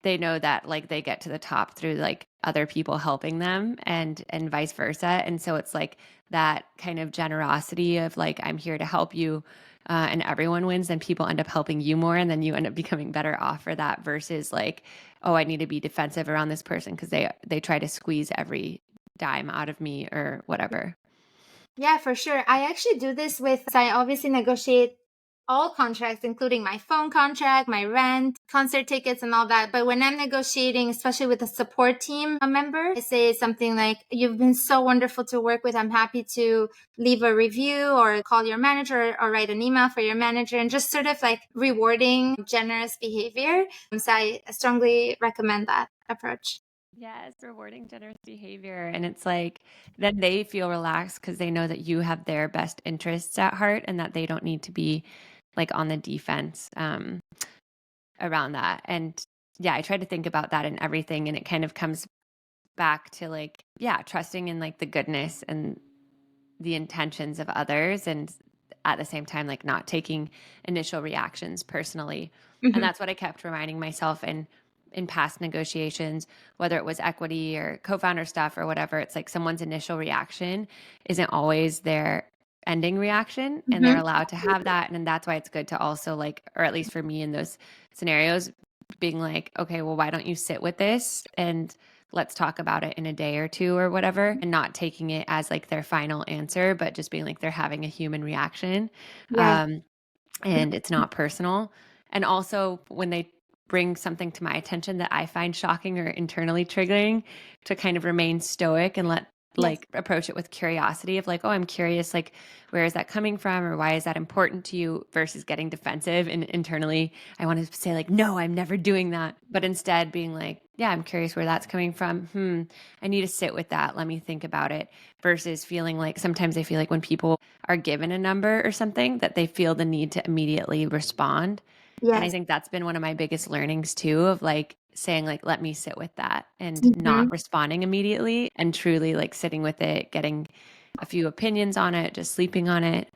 they know that like they get to the top through like other people helping them, and vice versa. And so it's like that kind of generosity of like, I'm here to help you, and everyone wins, then people end up helping you more, and then you end up becoming better off for that, versus like, oh, I need to be defensive around this person because they try to squeeze every dime out of me or whatever. Yeah, for sure. I actually do this I obviously negotiate all contracts, including my phone contract, my rent, concert tickets, and all that. But when I'm negotiating, especially with a support team member, I say something like, you've been so wonderful to work with. I'm happy to leave a review or call your manager or write an email for your manager, and just sort of like rewarding generous behavior. So I strongly recommend that approach. Yes, rewarding generous behavior. And it's like, then they feel relaxed because they know that you have their best interests at heart, and that they don't need to be like on the defense around that. And yeah, I try to think about that in everything, and it kind of comes back to like, yeah, trusting in like the goodness and the intentions of others, and at the same time like not taking initial reactions personally. And Mhm. that's what I kept reminding myself in past negotiations, whether it was equity or co-founder stuff or whatever. It's like someone's initial reaction isn't always their ending reaction, and they're Mhm. allowed to have that. And that's why it's good to also like, or at least for me in those scenarios, being like, okay, well, why don't you sit with this and let's talk about it in a day or two or whatever, and not taking it as like their final answer, but just being like they're having a human reaction. Yes. Um, and it's not personal. And also, when they bring something to my attention that I find shocking or internally triggering, to kind of remain stoic and let Yes. like approach it with curiosity of like, oh, I'm curious, like, where is that coming from, or why is that important to you, versus getting defensive and internally I want to say like, no, I'm never doing that, but instead being like, yeah, I'm curious where that's coming from. I need to sit with that, let me think about it, versus feeling like, sometimes I feel like when people are given a number or something, that they feel the need to immediately respond. And I Yes. think that's been one of my biggest learnings too, of like saying like, let me sit with that and Mhm. not responding immediately, and truly like sitting with it, getting a few opinions on it, just sleeping on it.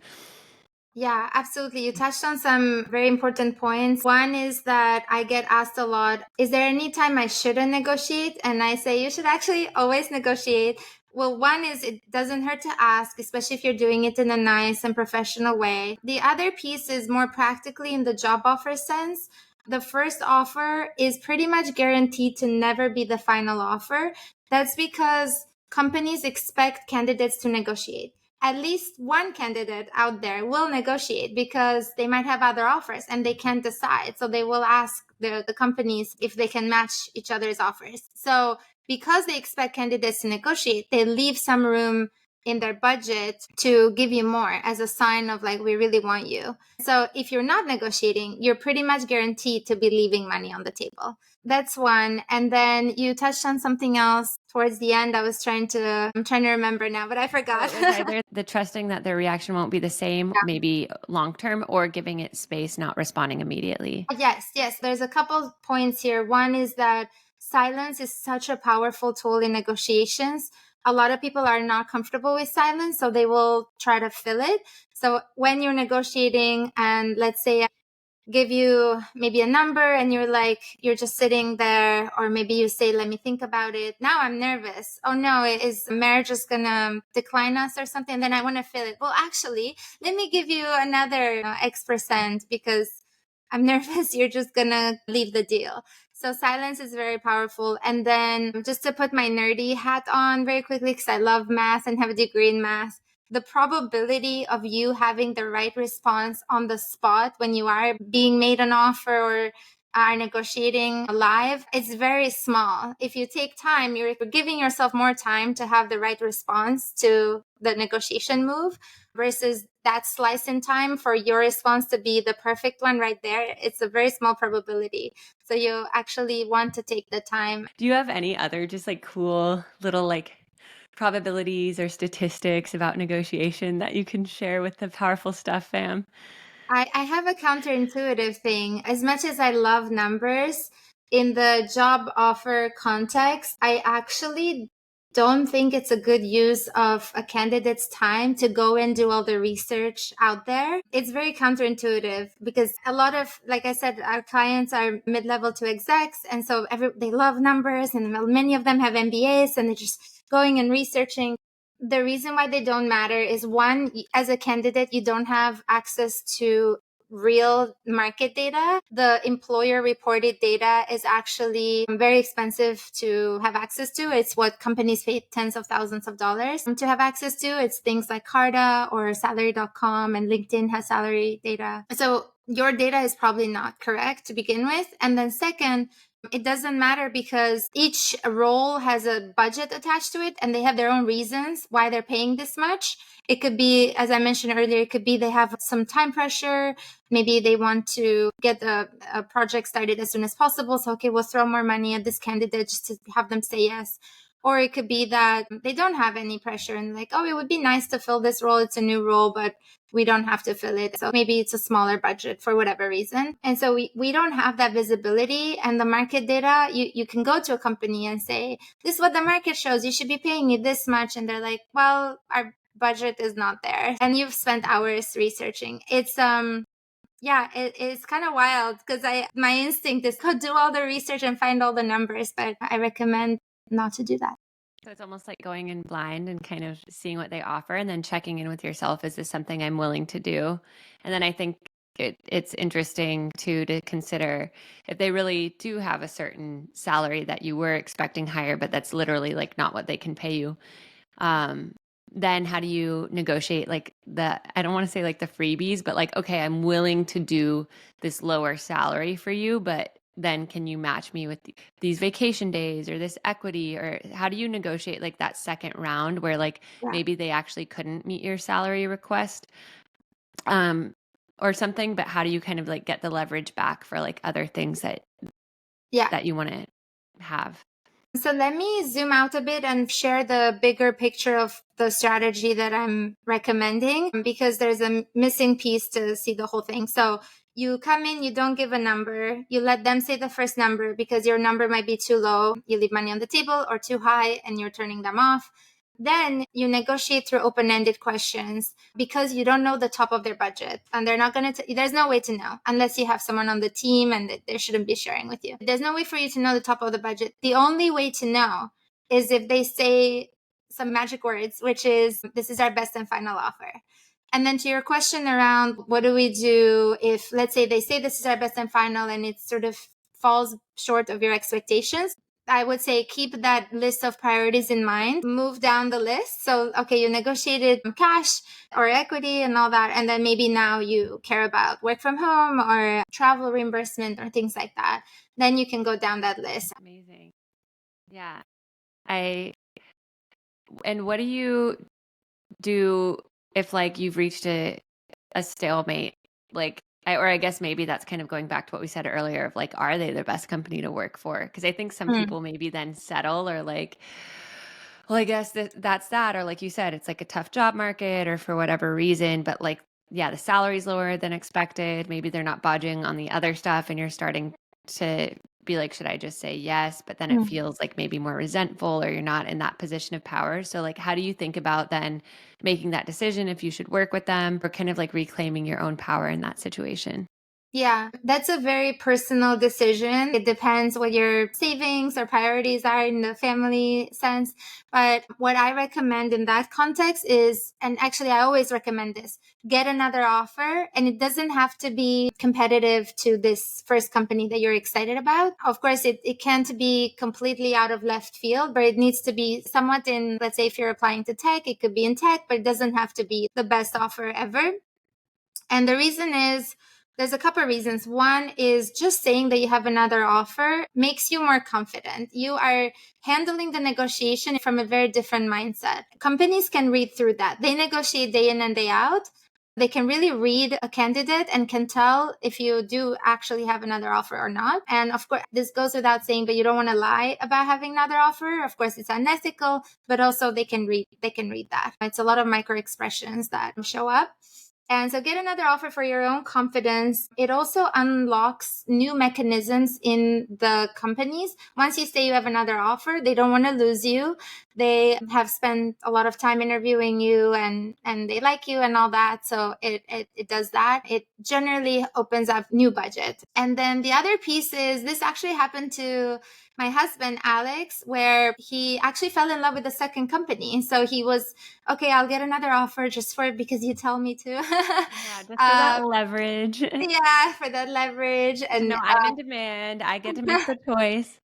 Yeah, absolutely. You touched on some very important points. One is that I get asked a lot, is there any time I shouldn't negotiate? And I say, you should actually always negotiate. Well, one is it doesn't hurt to ask, especially if you're doing it in a nice and professional way. The other piece is more practically in the job offer sense. The first offer is pretty much guaranteed to never be the final offer. That's because companies expect candidates to negotiate. At least one candidate out there will negotiate because they might have other offers and they can't decide. So they will ask the companies if they can match each other's offers. So because they expect candidates to negotiate, they leave some room in their budget to give you more as a sign of like, we really want you. So if you're not negotiating, you're pretty much guaranteed to be leaving money on the table. That's one. And then you touched on something else towards the end. I'm trying to remember now, but I So forgot. it was either the trusting that their reaction won't be the same, maybe long term, or giving it space, not responding immediately. Yes, yes. There's a couple points here. One is that silence is such a powerful tool in negotiations. A lot of people are not comfortable with silence, so they will try to fill it. So when you're negotiating, and let's say give you maybe a number and you're like, you're just sitting there, or maybe you say, let me think about it. Now I'm nervous. Oh no, is marriage just gonna decline us or something? Then I want to feel it. Well, actually, let me give you another X% because I'm nervous. You're just gonna leave the deal. So silence is very powerful. And then just to put my nerdy hat on very quickly, because I love math and have a degree in math, the probability of you having the right response on the spot when you are being made an offer or are negotiating live is very small. If you take time, you're giving yourself more time to have the right response to the negotiation move versus that slice in time for your response to be the perfect one right there. It's a very small probability. So you actually want to take the time. Do you have any other just like cool little like probabilities or statistics about negotiation that you can share with the Powerful Stuff fam? I have a counterintuitive thing. As much as I love numbers, in the job offer context, I actually don't think it's a good use of a candidate's time to go and do all the research out there. It's very counterintuitive because a lot of, like I said, our clients are mid-level to execs. And so they love numbers, and many of them have MBAs, and they're just going and researching. The reason why they don't matter is one, as a candidate, you don't have access to real market data. The employer reported data is actually very expensive to have access to. It's what companies pay tens of thousands of dollars to have access to. It's things like Carta or salary.com, and LinkedIn has salary data. So your data is probably not correct to begin with. And then second, it doesn't matter because each role has a budget attached to it, and they have their own reasons why they're paying this much. It could be, as I mentioned earlier, it could be they have some time pressure. Maybe they want to get a project started as soon as possible. So, okay, we'll throw more money at this candidate just to have them say yes. Or it could be that they don't have any pressure and like, oh, it would be nice to fill this role. It's a new role, but we don't have to fill it. So maybe it's a smaller budget for whatever reason. And so we don't have that visibility. And the market data, you can go to a company and say, this is what the market shows. You should be paying me this much. And they're like, well, our budget is not there. And you've spent hours researching. It's, yeah, it's kind of wild because my instinct is go do all the research and find all the numbers, but I recommend not to do that. So it's almost like going in blind and kind of seeing what they offer and then checking in with yourself. Is this something I'm willing to do? And then I think it's interesting too to consider if they really do have a certain salary that you were expecting higher, but that's literally like not what they can pay you. Then how do you negotiate like I don't want to say like the freebies, but like, okay, I'm willing to do this lower salary for you, but then can you match me with these vacation days or this equity? Or how do you negotiate like that second round where like maybe they actually couldn't meet your salary request or something, but how do you kind of like get the leverage back for like other things that you want to have? So let me zoom out a bit and share the bigger picture of the strategy that I'm recommending because there's a missing piece to see the whole thing. So you come in, you don't give a number, you let them say the first number because your number might be too low. You leave money on the table, or too high and you're turning them off. Then you negotiate through open-ended questions because you don't know the top of their budget and they're not going to, there's no way to know unless you have someone on the team and they shouldn't be sharing with you. There's no way for you to know the top of the budget. The only way to know is if they say some magic words, which is, this is our best and final offer. And then to your question around what do we do if, let's say they say this is our best and final and it sort of falls short of your expectations, I would say keep that list of priorities in mind, move down the list. So, okay, you negotiated cash or equity and all that. And then maybe now you care about work from home or travel reimbursement or things like that. Then you can go down that list. Amazing. Yeah. And what do you do if like you've reached a stalemate? Like, or I guess maybe that's kind of going back to what we said earlier of like, are they the best company to work for? Because I think some people maybe then settle or like, well, I guess that's that. Or like you said, it's like a tough job market or for whatever reason, but like, yeah, the salary's lower than expected. Maybe they're not budging on the other stuff and you're starting to be like, should I just say yes? But then it feels like maybe more resentful or you're not in that position of power. So like, how do you think about then making that decision if you should work with them or kind of like reclaiming your own power in that situation? Yeah, that's a very personal decision. It depends what your savings or priorities are in the family sense. But what I recommend in that context is, and actually I always recommend this, get another offer. And it doesn't have to be competitive to this first company that you're excited about. Of course, it can't be completely out of left field, but it needs to be somewhat in, let's say if you're applying to tech, it could be in tech, but it doesn't have to be the best offer ever. And the reason is, there's a couple of reasons. One is just saying that you have another offer makes you more confident. You are handling the negotiation from a very different mindset. Companies can read through that. They negotiate day in and day out. They can really read a candidate and can tell if you do actually have another offer or not. And of course, this goes without saying, but you don't want to lie about having another offer. Of course, it's unethical, but also they can read that. It's a lot of micro expressions that show up. And so get another offer for your own confidence. It also unlocks new mechanisms in the companies. Once you say you have another offer, they don't want to lose you. They have spent a lot of time interviewing you and they like you and all that. So it does that. It generally opens up new budget. And then the other piece is this actually happened to my husband, Alex, where he actually fell in love with the second company. So he was, okay, I'll get another offer just because you tell me to. Yeah, just for that leverage. Yeah, for that leverage. And no, I'm in demand. I get to make the choice.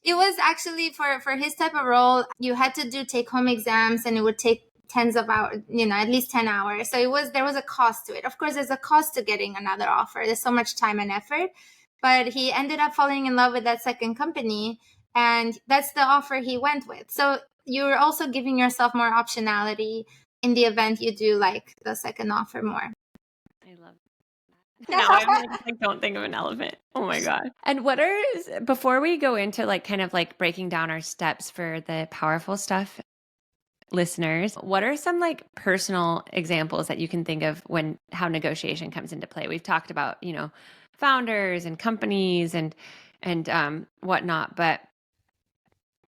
It was actually for his type of role, you had to do take home exams and it would take tens of hours, at least 10 hours. So there was a cost to it. Of course, there's a cost to getting another offer. There's so much time and effort. But he ended up falling in love with that second company. And that's the offer he went with. So you're also giving yourself more optionality in the event you do like the second offer more. I love Now I'm like, don't think of an elephant. Oh my God. And before we go into like kind of like breaking down our steps for the powerful stuff listeners, what are some like personal examples that you can think of when how negotiation comes into play? We've talked about, founders and companies and whatnot, but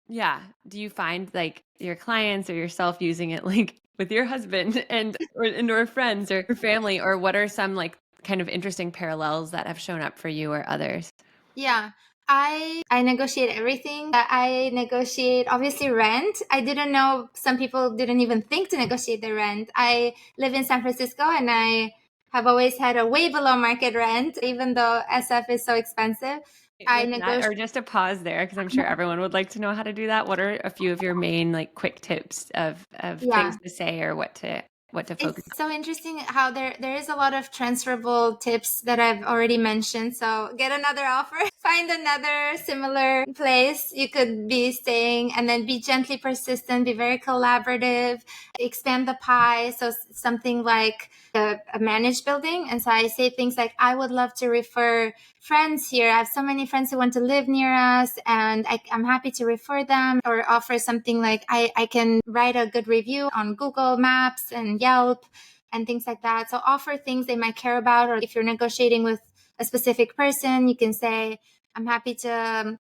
yeah, do you find like your clients or yourself using it like with your husband or friends or your family, or what are some like kind of interesting parallels that have shown up for you or others? Yeah. I negotiate everything. I negotiate obviously rent. I didn't know some people didn't even think to negotiate the rent. I live in San Francisco and I have always had a way below market rent, even though SF is so expensive. I With that, or negotiate. just a pause there, because I'm sure everyone would like to know how to do that. What are a few of your main like quick tips of things Yeah. to say or what to focus It's so interesting how there is a lot of transferable tips that I've already mentioned. So get another offer, find another similar place you could be staying, and then be gently persistent, be very collaborative, expand the pie. So something like a managed building. And so I say things like, I would love to refer friends here. I have so many friends who want to live near us, and I'm happy to refer them, or offer something like I can write a good review on Google Maps and Yelp and things like that. So offer things they might care about, or if you're negotiating with a specific person, you can say, I'm happy to,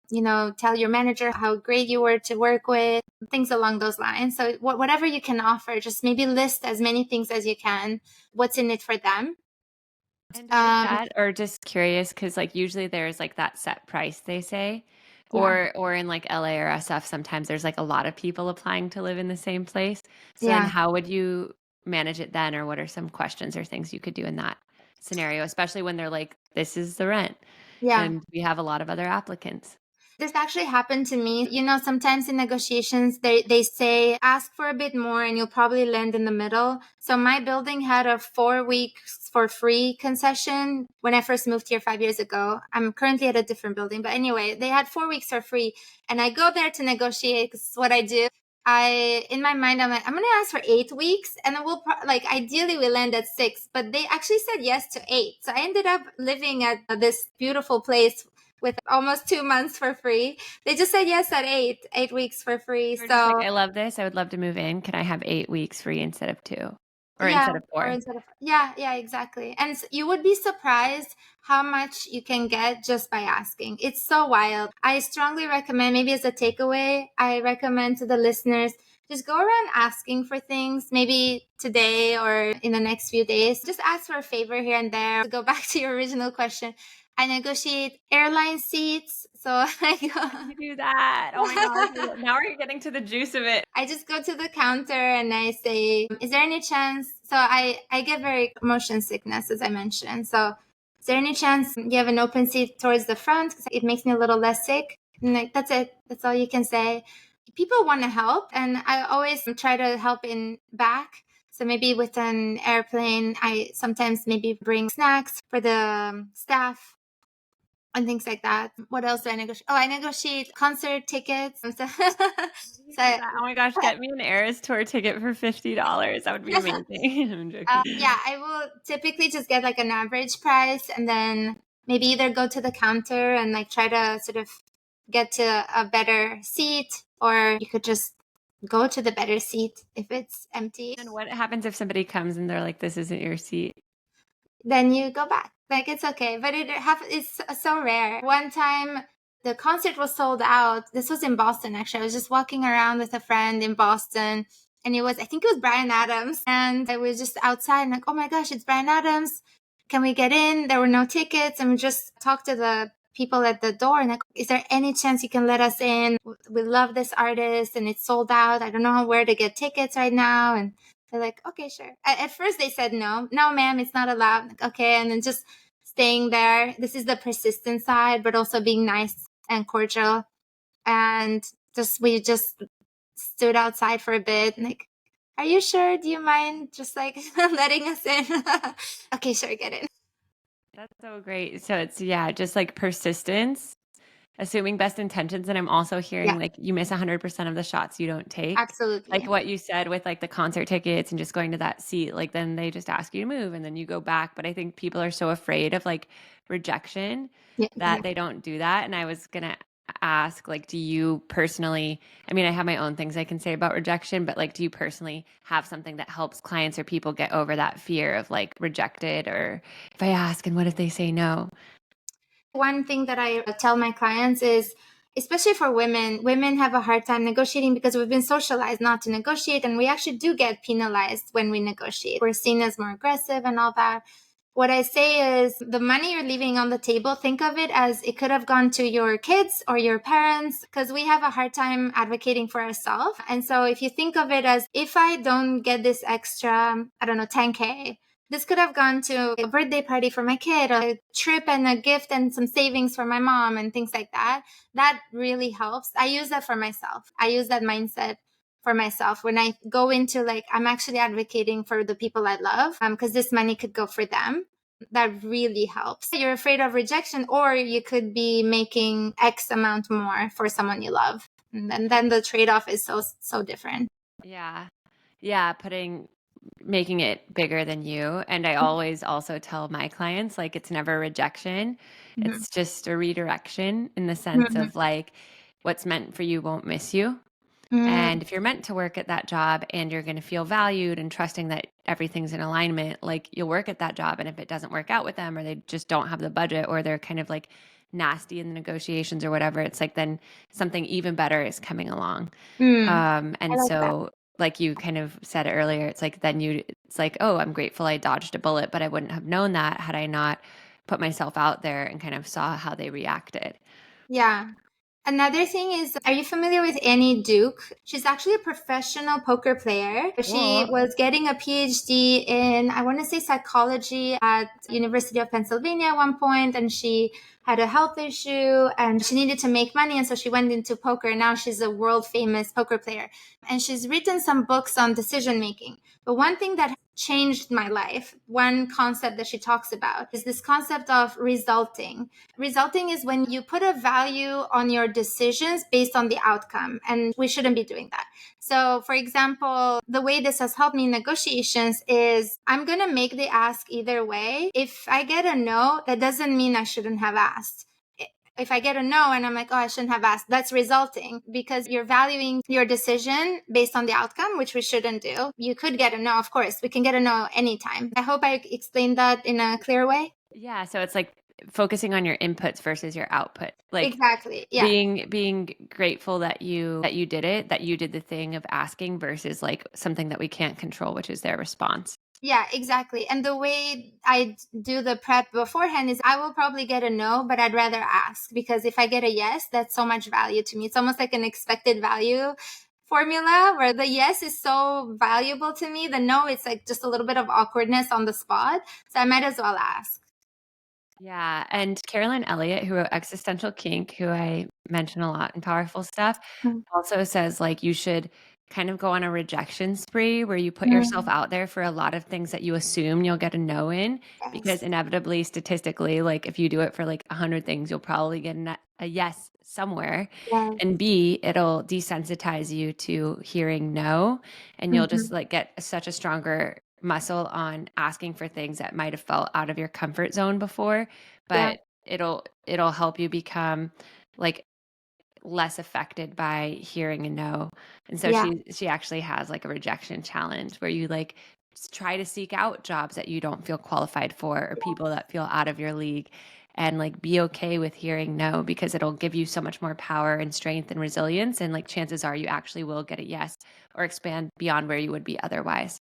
tell your manager how great you were to work with, things along those lines. So whatever you can offer, just maybe list as many things as you can, what's in it for them. And with Um, that, or just curious, because like usually there's like that set price they say, yeah, or in like LA or SF, sometimes there's like a lot of people applying to live in the same place. So then yeah, how would you manage it then, or what are some questions or things you could do in that scenario, especially when they're like, this is the rent yeah. and we have a lot of other applicants? This actually happened to me. Sometimes in negotiations, they say ask for a bit more and you'll probably land in the middle. So my building had a 4 weeks for free concession when I first moved here 5 years ago. I'm currently at a different building, but anyway, they had 4 weeks for free. And I go there to negotiate because it's what I do. In my mind, I'm like, I'm going to ask for 8 weeks and then ideally we land at 6, but they actually said yes to 8. So I ended up living at this beautiful place with almost 2 months for free. They just said yes at 8 weeks for free. You're just like, So I love this. I would love to move in. Can I have 8 weeks free instead of 2 or yeah, instead of or 4? instead of, yeah, exactly. And you would be surprised how much you can get just by asking. It's so wild. I strongly recommend, maybe as a takeaway, I recommend to the listeners, just go around asking for things, maybe today or in the next few days. Just ask for a favor here and there. To go back to your original question, I negotiate airline seats. So I How do go. you do that? Oh my gosh. Now we're getting to the juice of it. I just go to the counter and I say, is there any chance? So I get very motion sickness, as I mentioned. So is there any chance you have an open seat towards the front? 'Cause it makes me a little less sick. And like, that's it. That's all you can say. People want to help. And I always try to help in back. So maybe with an airplane, I sometimes maybe bring snacks for the staff and things like that. What else do I negotiate? Oh, I negotiate concert tickets. So, How do you do so that? Oh my gosh, get me an Eras tour ticket for $50. That would be amazing. I'm joking. yeah, I will typically just get like an average price and then maybe either go to the counter and like try to sort of get to a better seat, or you could just go to the better seat if it's empty. And what happens if somebody comes and they're like, this isn't your seat? Then you go back. Like it's okay, but it's so rare. One time the concert was sold out. This was in Boston actually. I was just walking around with a friend in Boston and I think it was Brian Adams, and I was just outside and like, oh my gosh, it's Brian Adams. Can we get in? There were no tickets, and we just talked to the people at the door and like, is there any chance you can let us in? We love this artist and it's sold out. I don't know where to get tickets right now. And they're like, okay, sure. At first they said no, ma'am, it's not allowed. Like, okay. And then just staying there. This is the persistent side, but also being nice and cordial. And we just stood outside for a bit. And like, are you sure? Do you mind just like letting us in? Okay, sure, get in. That's so great. So it's, yeah, just like persistence assuming best intentions. And I'm also hearing Yeah, like you miss 100% of the shots you don't take. Like absolutely. what you said with like the concert tickets and just going to that seat, like then they just ask you to move and then you go back. But I think people are so afraid of like rejection Yeah, that yeah. they don't do that. And I was gonna ask, like, do you personally, I mean, I have my own things I can say about rejection, but like, do you personally have something that helps clients or people get over that fear of like rejected, or if I ask and what if they say no? One thing that I tell my clients is, especially for women, women have a hard time negotiating because we've been socialized not to negotiate. And we actually do get penalized when we negotiate. We're seen as more aggressive and all that. What I say is the money you're leaving on the table, think of it as it could have gone to your kids or your parents, because we have a hard time advocating for ourselves. And so if you think of it as, if I don't get this extra, I don't know, 10K, this could have gone to a birthday party for my kid, a trip and a gift and some savings for my mom and things like that. That really helps. I use that for myself. I use that mindset for myself when I go into like, I'm actually advocating for the people I love, because this money could go for them. That really helps. You're afraid of rejection, or you could be making X amount more for someone you love. And then the trade-off is so different. Yeah. Yeah. Making it bigger than you. And I always also tell my clients, like, it's never rejection. Mhm. It's just a redirection in the sense Mhm. of like, what's meant for you won't miss you. Mhm. And if you're meant to work at that job and you're going to feel valued and trusting that everything's in alignment, like you'll work at that job. And if it doesn't work out with them, or they just don't have the budget, or they're kind of like nasty in the negotiations or whatever, it's like then something even better is coming along. Mm. I And like that. so, like you kind of said earlier, it's like it's like, oh, I'm grateful I dodged a bullet, but I wouldn't have known that had I not put myself out there and kind of saw how they reacted. Yeah. Another thing is, are you familiar with Annie Duke? She's actually a professional poker player. She Cool. was getting a PhD in, I want to say, psychology at University of Pennsylvania at one point, and she had a health issue and she needed to make money, and so she went into poker. And now she's a world famous poker player, and she's written some books on decision making. But one thing that changed my life, one concept that she talks about, is this concept of resulting. Resulting is when you put a value on your decisions based on the outcome, and we shouldn't be doing that. So, for example, the way this has helped me in negotiations is I'm going to make the ask either way. If I get a no, that doesn't mean I shouldn't have asked. If I get a no and I'm like, oh, I shouldn't have asked, that's resulting, because you're valuing your decision based on the outcome, which we shouldn't do. You could get a no, of course. We can get a no anytime. I hope I explained that in a clear way. Yeah. So it's like focusing on your inputs versus your output. Like Exactly. Yeah. being grateful that you did it, that you did the thing of asking versus like something that we can't control, which is their response. Yeah, exactly. And the way I do the prep beforehand is I will probably get a no, but I'd rather ask, because if I get a yes, that's so much value to me. It's almost like an expected value formula where the yes is so valuable to me. The no, it's like just a little bit of awkwardness on the spot. So I might as well ask. Yeah, and Carolyn Elliott, who wrote Existential Kink, who I mention a lot in Powerful Stuff, Mm. also says like you should kind of go on a rejection spree where you put yourself Mm. out there for a lot of things that you assume you'll get a no in, because Yes. inevitably, statistically, like if you do it for like 100 things, you'll probably get a yes somewhere. Yes. And B, it'll desensitize you to hearing no, and you'll just Hmm. like get such a stronger muscle on asking for things that might have felt out of your comfort zone before, Yeah. but it'll help you become like less affected by hearing a no. And so Yeah. she actually has like a rejection challenge where you like try to seek out jobs that you don't feel qualified for, or people that feel out of your league, and like be okay with hearing no, because it'll give you so much more power and strength and resilience, and like chances are you actually will get a yes or expand beyond where you would be otherwise.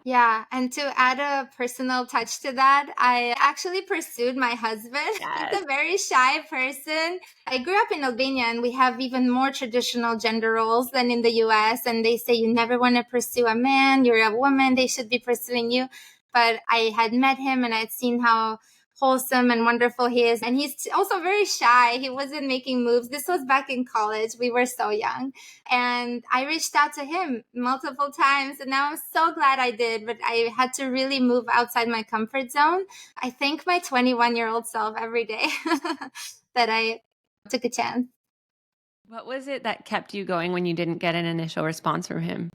Yeah, and to add a personal touch to that, I actually pursued my husband. He's Yes. a very shy person. I grew up in Albania, and we have even more traditional gender roles than in the US. And they say you never want to pursue a man, you're a woman, they should be pursuing you. But I had met him and I'd seen how wholesome and wonderful he is. And he's also very shy. He wasn't making moves. This was back in college. We were so young. And I reached out to him multiple times, and now I'm so glad I did. But I had to really move outside my comfort zone. I thank my 21-year-old self every day that I took a chance. What was it that kept you going when you didn't get an initial response from him?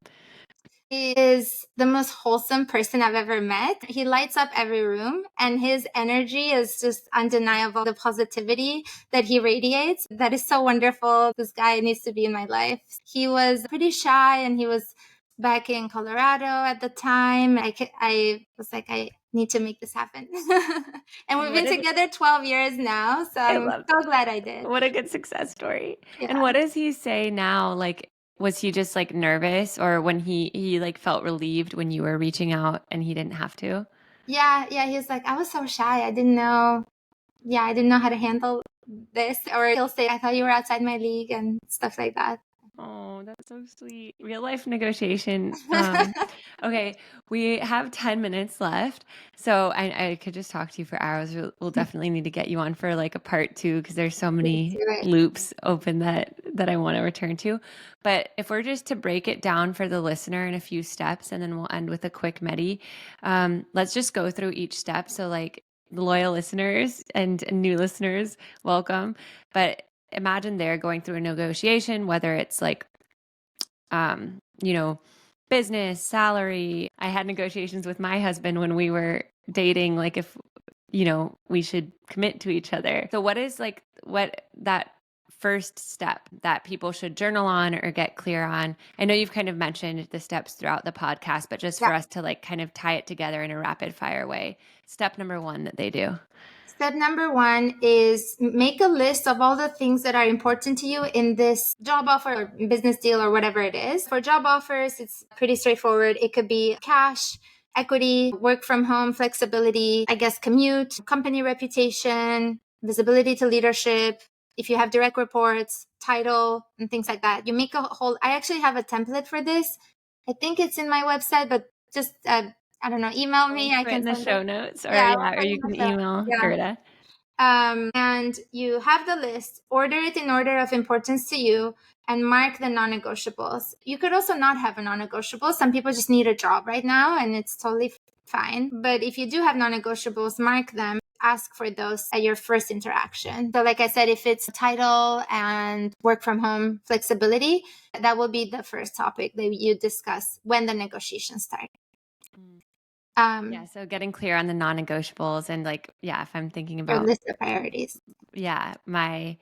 He is the most wholesome person I've ever met. He lights up every room, and his energy is just undeniable. The positivity that he radiates, that is so wonderful. This guy needs to be in my life. He was pretty shy, and he was back in Colorado at the time. I was like, I need to make this happen. And we've been together 12 years now, so I I'm love so that. glad I did. What a good success story. Yeah. And what does he say now? Like, was he just like nervous, or when he like felt relieved when you were reaching out and he didn't have to? Yeah, he was like, I was so shy. I didn't know how to handle this. Or he'll say, I thought you were outside my league and stuff like that. Oh, that's so sweet. Real life negotiation. Okay, we have 10 minutes left. So I could just talk to you for hours. We'll definitely need to get you on for like a part two because there's so many loops open that I want to return to. But if we're just to break it down for the listener in a few steps, and then we'll end with a quick medi, let's just go through each step. So like the loyal listeners and new listeners, welcome. But imagine they're going through a negotiation, whether it's like, you know, business, salary. I had negotiations with my husband when we were dating, like if, we should commit to each other. So what that first step that people should journal on or get clear on? I know you've kind of mentioned the steps throughout the podcast, but just for us to like kind of tie it together in a rapid fire way. Step number one that they do. Step number one is make a list of all the things that are important to you in this job offer or business deal or whatever it is. For job offers, it's pretty straightforward. It could be cash, equity, work from home, flexibility, I guess commute, company reputation, visibility to leadership, if you have direct reports, title, and things like that. You make a whole, I actually have a template for this. I think it's in my website, but just I don't know, email me. I Put it in can the send show it. notes, or Yeah, or you can email Gerta. And you have the list, order it in order of importance to you, and mark the non-negotiables. You could also not have a non-negotiable. Some people just need a job right now, and it's totally fine. But if you do have non-negotiables, mark them. Ask for those at your first interaction. So like I said, if it's title and work from home flexibility, that will be the first topic that you discuss when the negotiations start. So getting clear on the non-negotiables and like, if I'm thinking about list of priorities. My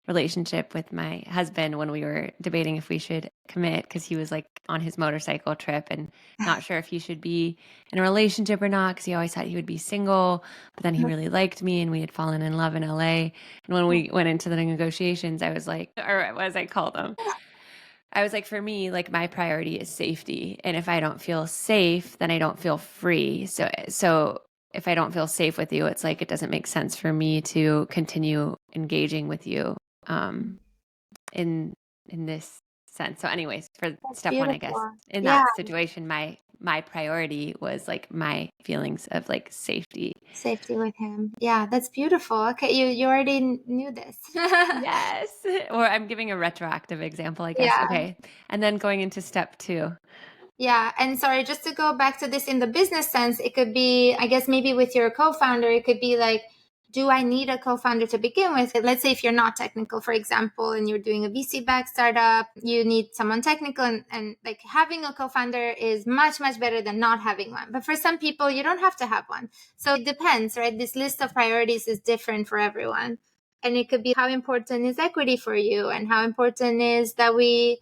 relationship with my husband when we were debating if we should commit because he was like on his motorcycle trip and not sure if he should be in a relationship or not because he always thought he would be single, but then he really liked me and we had fallen in love in LA. And when we went into the negotiations, I was like, or as I called them, I was like, for me, like my priority is safety. And if I don't feel safe, then I don't feel free. So if I don't feel safe with you, it's like it doesn't make sense for me to continue engaging with you in this sense. So anyways, for step one, I guess, in that situation, my priority was like my feelings of like safety with him. Yeah, that's beautiful. Okay, you already knew this. Yes. Or I'm giving a retroactive example, I guess. Okay. And then going into step two. Yeah. And sorry, just to go back to this in the business sense, it could be, I guess maybe with your co-founder, it could be like, do I need a co-founder to begin with? Let's say if you're not technical, for example, and you're doing a VC-backed startup, you need someone technical, and like having a co-founder is much, much better than not having one. But for some people, you don't have to have one. So it depends, right? This list of priorities is different for everyone. And it could be how important is equity for you and how important is that we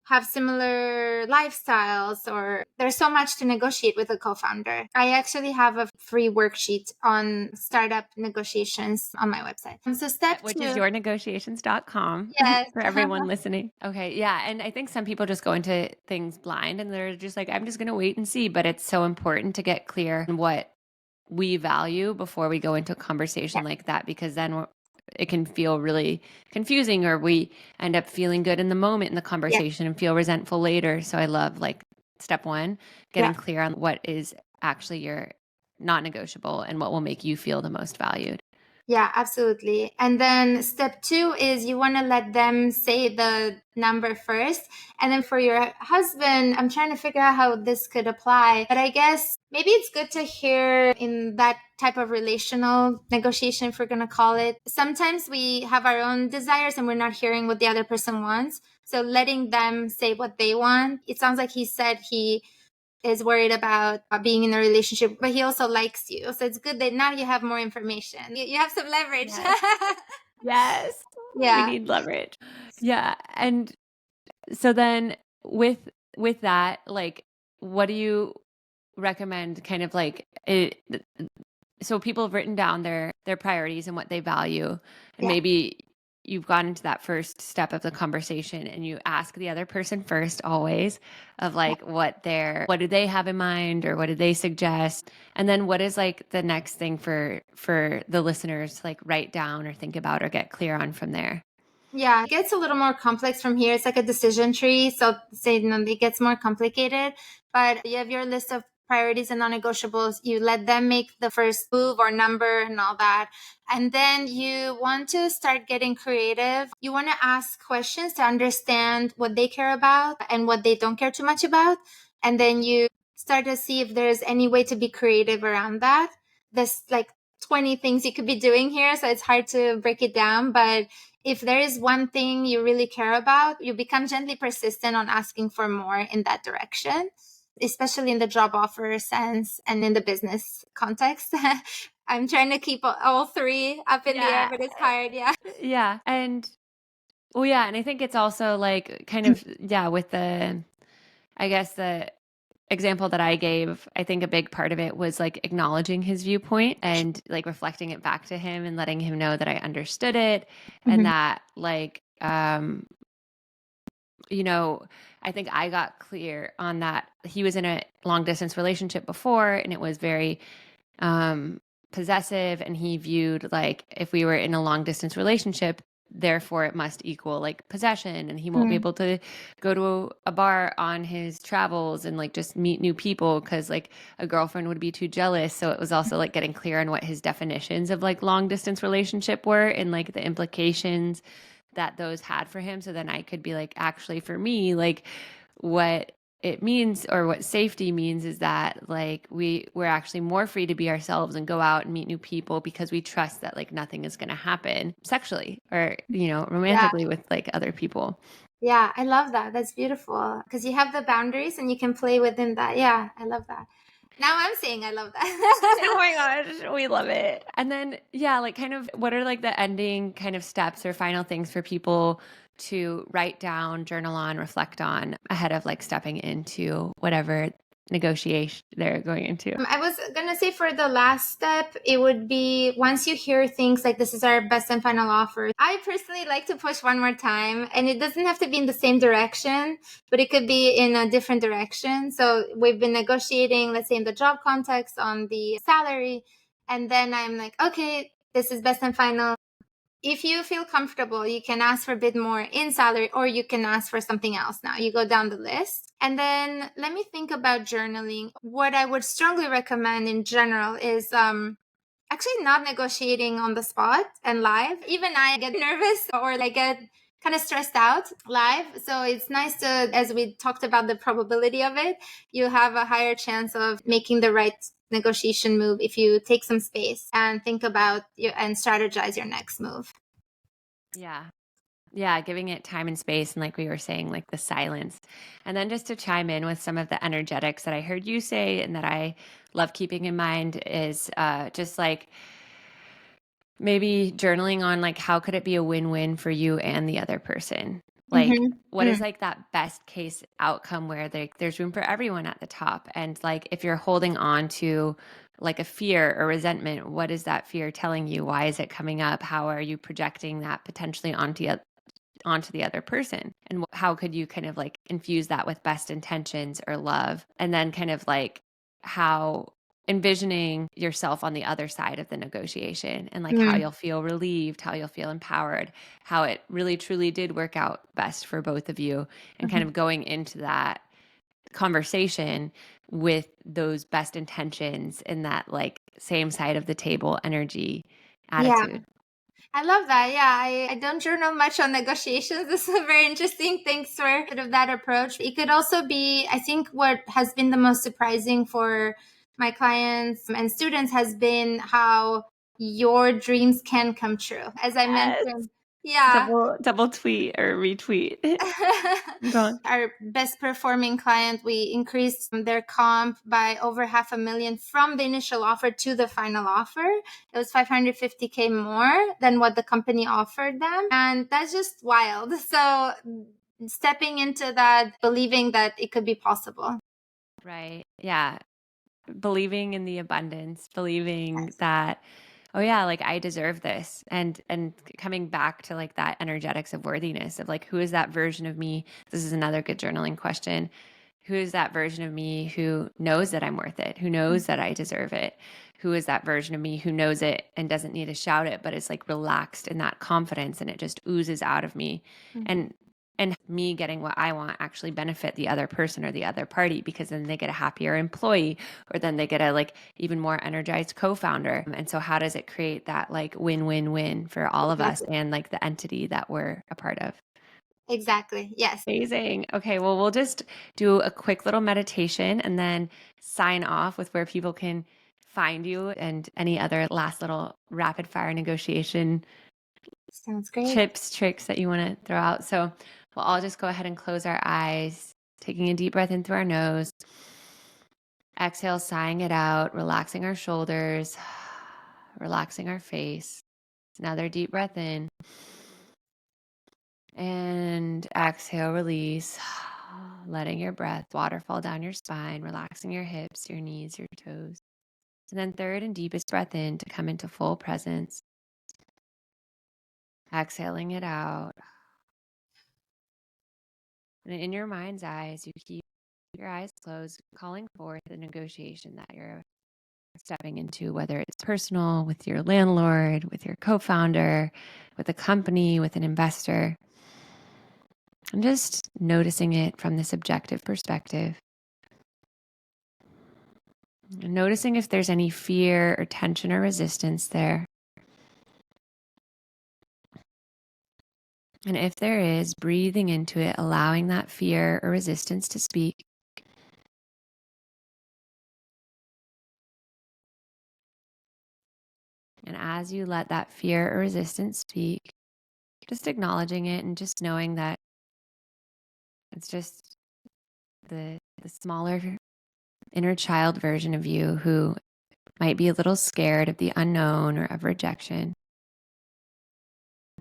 have similar lifestyles, or there's so much to negotiate with a co-founder. I actually have a free worksheet on startup negotiations on my website. So step which two, is yournegotiations.com. Yes. For everyone listening. Okay. Yeah. And I think some people just go into things blind and they're just like, I'm just going to wait and see. But it's so important to get clear on what we value before we go into a conversation like that, because then it can feel really confusing, or we end up feeling good in the moment in the conversation and feel resentful later. So I love like step one, getting clear on what is actually your not negotiable and what will make you feel the most valued. Yeah, absolutely. And then step two is you want to let them say the number first. And then for your husband, I'm trying to figure out how this could apply. But I guess maybe it's good to hear in that type of relational negotiation, if we're going to call it. Sometimes we have our own desires and we're not hearing what the other person wants. So letting them say what they want. It sounds like he said he is worried about being in a relationship, but he also likes you. So it's good that now you have more information. You have some leverage. Yes. Yes. We Yeah. need leverage. Yeah. And so then with that, like, what do you recommend kind of like it, so people have written down their priorities and what they value, and Yeah. maybe you've gone into that first step of the conversation and you ask the other person first always of like what do they have in mind, or what do they suggest, and then what is like the next thing for the listeners to like write down or think about or get clear on from there. Yeah, it gets a little more complex from here. It's like a decision tree. So say, it gets more complicated, but you have your list of priorities and non-negotiables. You let them make the first move or number and all that. And then you want to start getting creative. You want to ask questions to understand what they care about and what they don't care too much about. And then you start to see if there's any way to be creative around that. There's like 20 things you could be doing here. So it's hard to break it down, but if there is one thing you really care about, you become gently persistent on asking for more in that direction, especially in the job offer sense and in the business context. I'm trying to keep all three up in the air, Yeah. but it's hard. Yeah. Yeah. And well, yeah, and I think it's also like kind of, yeah, with I guess the example that I gave, I think a big part of it was like acknowledging his viewpoint and like reflecting it back to him and letting him know that I understood it, and Mm-hmm. that like you know, I think I got clear on that. He was in a long distance relationship before, and it was very possessive, and he viewed like if we were in a long distance relationship, therefore it must equal like possession, and he won't be able to go to a bar on his travels and like just meet new people because like a girlfriend would be too jealous. So it was also like getting clear on what his definitions of like long distance relationship were and like the implications that those had for him. So then I could be like, actually for me, like what it means or what safety means is that like we're actually more free to be ourselves and go out and meet new people because we trust that like nothing is going to happen sexually or Yeah. romantically with like other people. Yeah. I love that. That's beautiful because you have the boundaries and you can play within that. Yeah. I love that. Now I'm saying I love Oh that. my gosh, we love it. And then yeah, like kind of what are like the ending kind of steps or final things for people to write down, journal on, reflect on ahead of like stepping into whatever negotiation they're going into? I was gonna say for the last step, it would be once you hear things like this is our best and final offer. I personally like to push one more time, and it doesn't have to be in the same direction, but it could be in a different direction. So we've been negotiating, let's say in the job context on the salary, and then I'm like, okay, this is best and final. If you feel comfortable, you can ask for a bit more in salary or you can ask for something else. Now you go down the list. And then let me think about journaling. What I would strongly recommend in general is actually not negotiating on the spot and live. Even I get nervous or like get kind of stressed out live. So it's nice to, as we talked about the probability of it, you have a higher chance of making the right negotiation move if you take some space and think about your and strategize your next move. Yeah. Yeah, giving it time and space, and like we were saying, like the silence. And then just to chime in with some of the energetics that I heard you say and that I love keeping in mind is just like maybe journaling on like how could it be a win-win for you and the other person? Like Mm-hmm. what is like that best case outcome where there's room for everyone at the top? And like if you're holding on to like a fear or resentment, what is that fear telling you? Why is it coming up? How are you projecting that potentially onto the other person, and how could you kind of like infuse that with best intentions or love, and then kind of like how envisioning yourself on the other side of the negotiation and like how Mm-hmm. you'll feel relieved, how you'll feel empowered, how it really truly did work out best for both of you, and kind of going into that conversation with those best intentions and that like same side of the table energy Yeah. attitude. I love that. Yeah, I don't journal much on negotiations. This is a very interesting. Thanks for sort of that approach. It could also be, I think, what has been the most surprising for my clients and students has been how your dreams can come true. As I Yes. mentioned, yeah. Double tweet or retweet. Go on. Our best performing client, we increased their comp by over $500,000 from the initial offer to the final offer. It was 550K more than what the company offered them. And that's just wild. So stepping into that, believing that it could be possible. Right. Yeah. Believing in the abundance, believing that, oh yeah, like I deserve this. And coming back to like that energetics of worthiness of like, who is that version of me? This is another good journaling question. Who is that version of me who knows that I'm worth it? Who knows that I deserve it? Who is that version of me who knows it and doesn't need to shout it, but is like relaxed in that confidence and it just oozes out of me? Mhm. And me getting what I want actually benefit the other person or the other party, because then they get a happier employee, or then they get a like even more energized co-founder. And so how does it create that like win-win-win for all of us Exactly. and like the entity that we're a part of? Exactly. Yes. Amazing. Okay, well, we'll just do a quick little meditation and then sign off with where people can find you and any other last little rapid fire negotiation Sounds great. tips, tricks that you want to throw out. So we'll all just go ahead and close our eyes, taking a deep breath in through our nose. Exhale, sighing it out, relaxing our shoulders, relaxing our face. Another deep breath in. And exhale, release. Letting your breath waterfall down your spine, relaxing your hips, your knees, your toes. And then third and deepest breath in to come into full presence. Exhaling it out. And in your mind's eyes, you keep your eyes closed, calling forth the negotiation that you're stepping into, whether it's personal, with your landlord, with your co-founder, with a company, with an investor. And just noticing it from this objective perspective. And noticing if there's any fear or tension or resistance there. And if there is, breathing into it, allowing that fear or resistance to speak. And as you let that fear or resistance speak, just acknowledging it and just knowing that it's just the smaller inner child version of you who might be a little scared of the unknown or of rejection.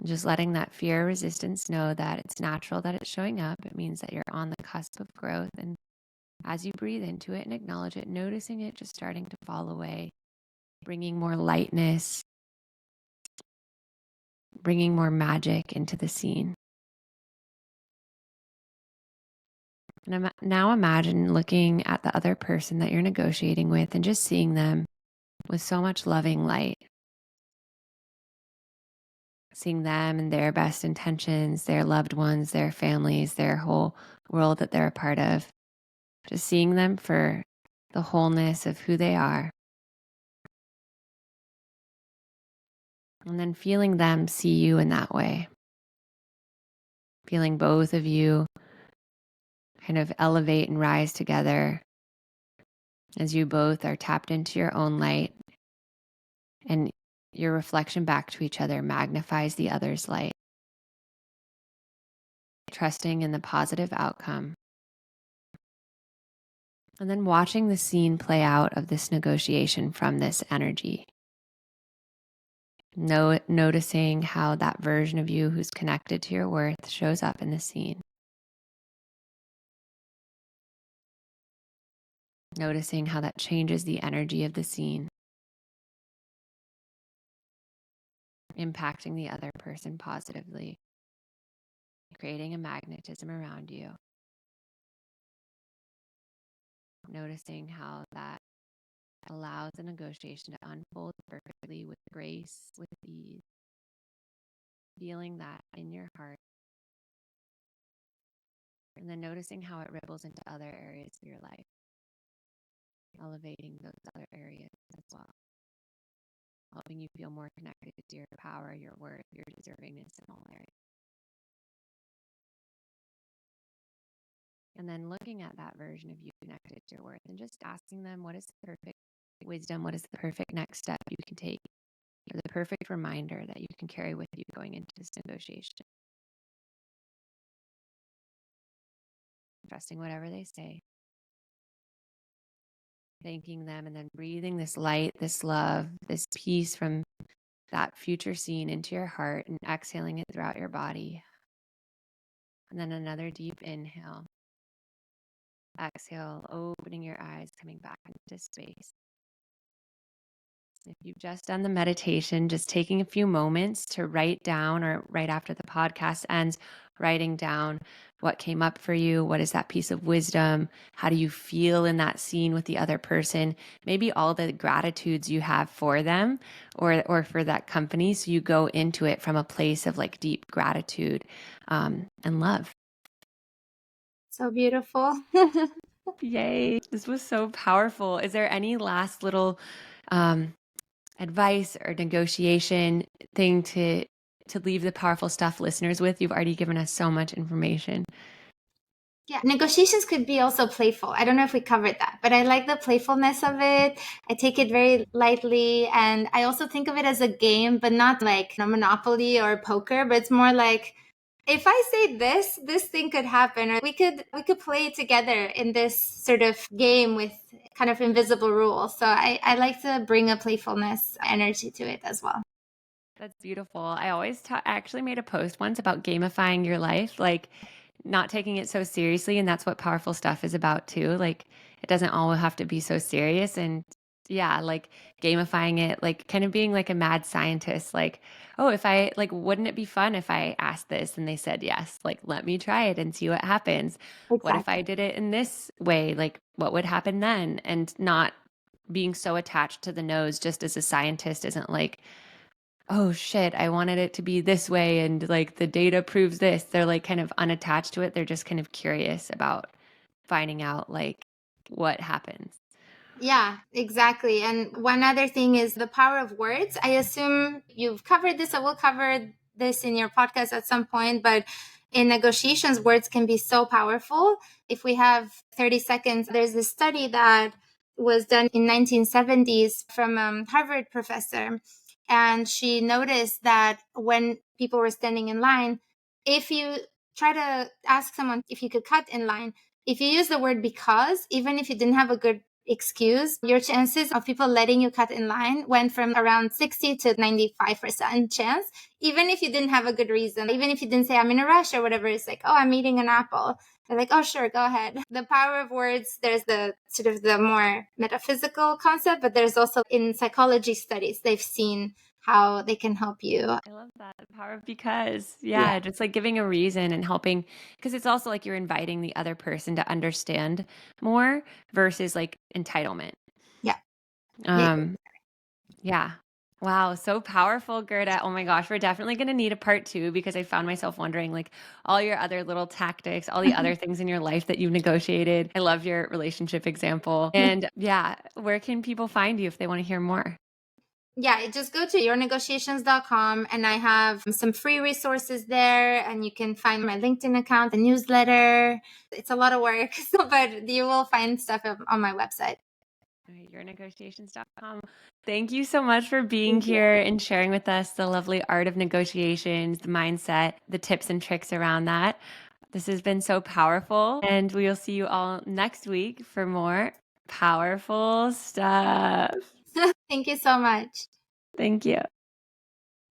Just letting that fear or resistance know that it's natural that it's showing up. It means that you're on the cusp of growth. And as you breathe into it and acknowledge it, noticing it just starting to fall away, bringing more lightness, bringing more magic into the scene. And now imagine looking at the other person that you're negotiating with and just seeing them with so much loving light. Seeing them and their best intentions, their loved ones, their families, their whole world that they're a part of. Just seeing them for the wholeness of who they are. And then feeling them see you in that way. Feeling both of you kind of elevate and rise together as you both are tapped into your own light, and your reflection back to each other magnifies the other's light. Trusting in the positive outcome. And then watching the scene play out of this negotiation from this energy. Noticing how that version of you who's connected to your worth shows up in the scene. Noticing how that changes the energy of the scene, impacting the other person positively, creating a magnetism around you. Noticing how that allows the negotiation to unfold perfectly with grace, with ease. Feeling that in your heart. And then noticing how it ripples into other areas of your life. Elevating those other areas as well. Helping you feel more connected to your power, your worth, your deservingness in all areas. And then looking at that version of you connected to your worth and just asking them, what is the perfect wisdom? What is the perfect next step you can take, or the perfect reminder that you can carry with you going into this negotiation? Trusting whatever they say, thanking them, and then breathing this light, this love, this peace from that future scene into your heart and exhaling it throughout your body. And then another deep inhale. Exhale, opening your eyes, coming back into space. If you've just done the meditation, just taking a few moments to write down, or right after the podcast ends, writing down what came up for you. What is that piece of wisdom? How do you feel in that scene with the other person? Maybe all the gratitudes you have for them or for that company. So you go into it from a place of like deep gratitude and love. So beautiful. Yay. This was so powerful. Is there any last little advice or negotiation thing to leave the powerful stuff listeners with? You've already given us so much information. Yeah, negotiations could be also playful. I don't know if we covered that, but I like the playfulness of it. I take it very lightly, and I also think of it as a game, but not like a Monopoly or poker, but it's more like, if I say this thing could happen, or we could play together in this sort of game with kind of invisible rules. So I like to bring a playfulness energy to it as well. That's beautiful. I always I actually made a post once about gamifying your life, like not taking it so seriously. And that's what powerful stuff is about too. Like it doesn't always have to be so serious. And yeah, like gamifying it, like kind of being like a mad scientist. Like, oh, if I like, wouldn't it be fun if I asked this and they said yes? Like, let me try it and see what happens. What if I Exactly. did it in this way? Like, what would happen then? And not being so attached to the nose just as a scientist isn't like, oh shit, I wanted it to be this way and like the data proves this. They're like kind of unattached to it. They're just kind of curious about finding out like what happens. Yeah, exactly. And one other thing is the power of words. I assume you've covered this, or we'll cover this in your podcast at some point, but in negotiations, words can be so powerful. If we have 30 seconds, there's this study that was done in 1970s from a Harvard professor, and she noticed that when people were standing in line, if you try to ask someone if you could cut in line, if you use the word because, even if you didn't have a good excuse, your chances of people letting you cut in line went from around 60 to 95% chance, even if you didn't have a good reason, even if you didn't say I'm in a rush or whatever. It's like, oh, I'm eating an apple. They're like, oh, sure, go ahead. The power of words, there's the sort of the more metaphysical concept, but there's also in psychology studies, they've seen how they can help you. I love that. The power of because. Yeah, just like giving a reason and helping, because it's also like you're inviting the other person to understand more versus like entitlement. Yeah. Um, yeah. Wow, so powerful, Gerta. Oh my gosh, we're definitely going to need a part two because I found myself wondering like all your other little tactics, all the other things in your life that you've negotiated. I love your relationship example. And yeah, where can people find you if they want to hear more? Yeah, just go to yournegotiations.com, and I have some free resources there, and you can find my LinkedIn account, the newsletter. It's a lot of work, but you will find stuff on my website. Yournegotiations.com. Thank you so much for being here and sharing with us the lovely art of negotiations, the mindset, the tips and tricks around that. This has been so powerful, and we will see you all next week for more powerful stuff. Thank you so much. Thank you.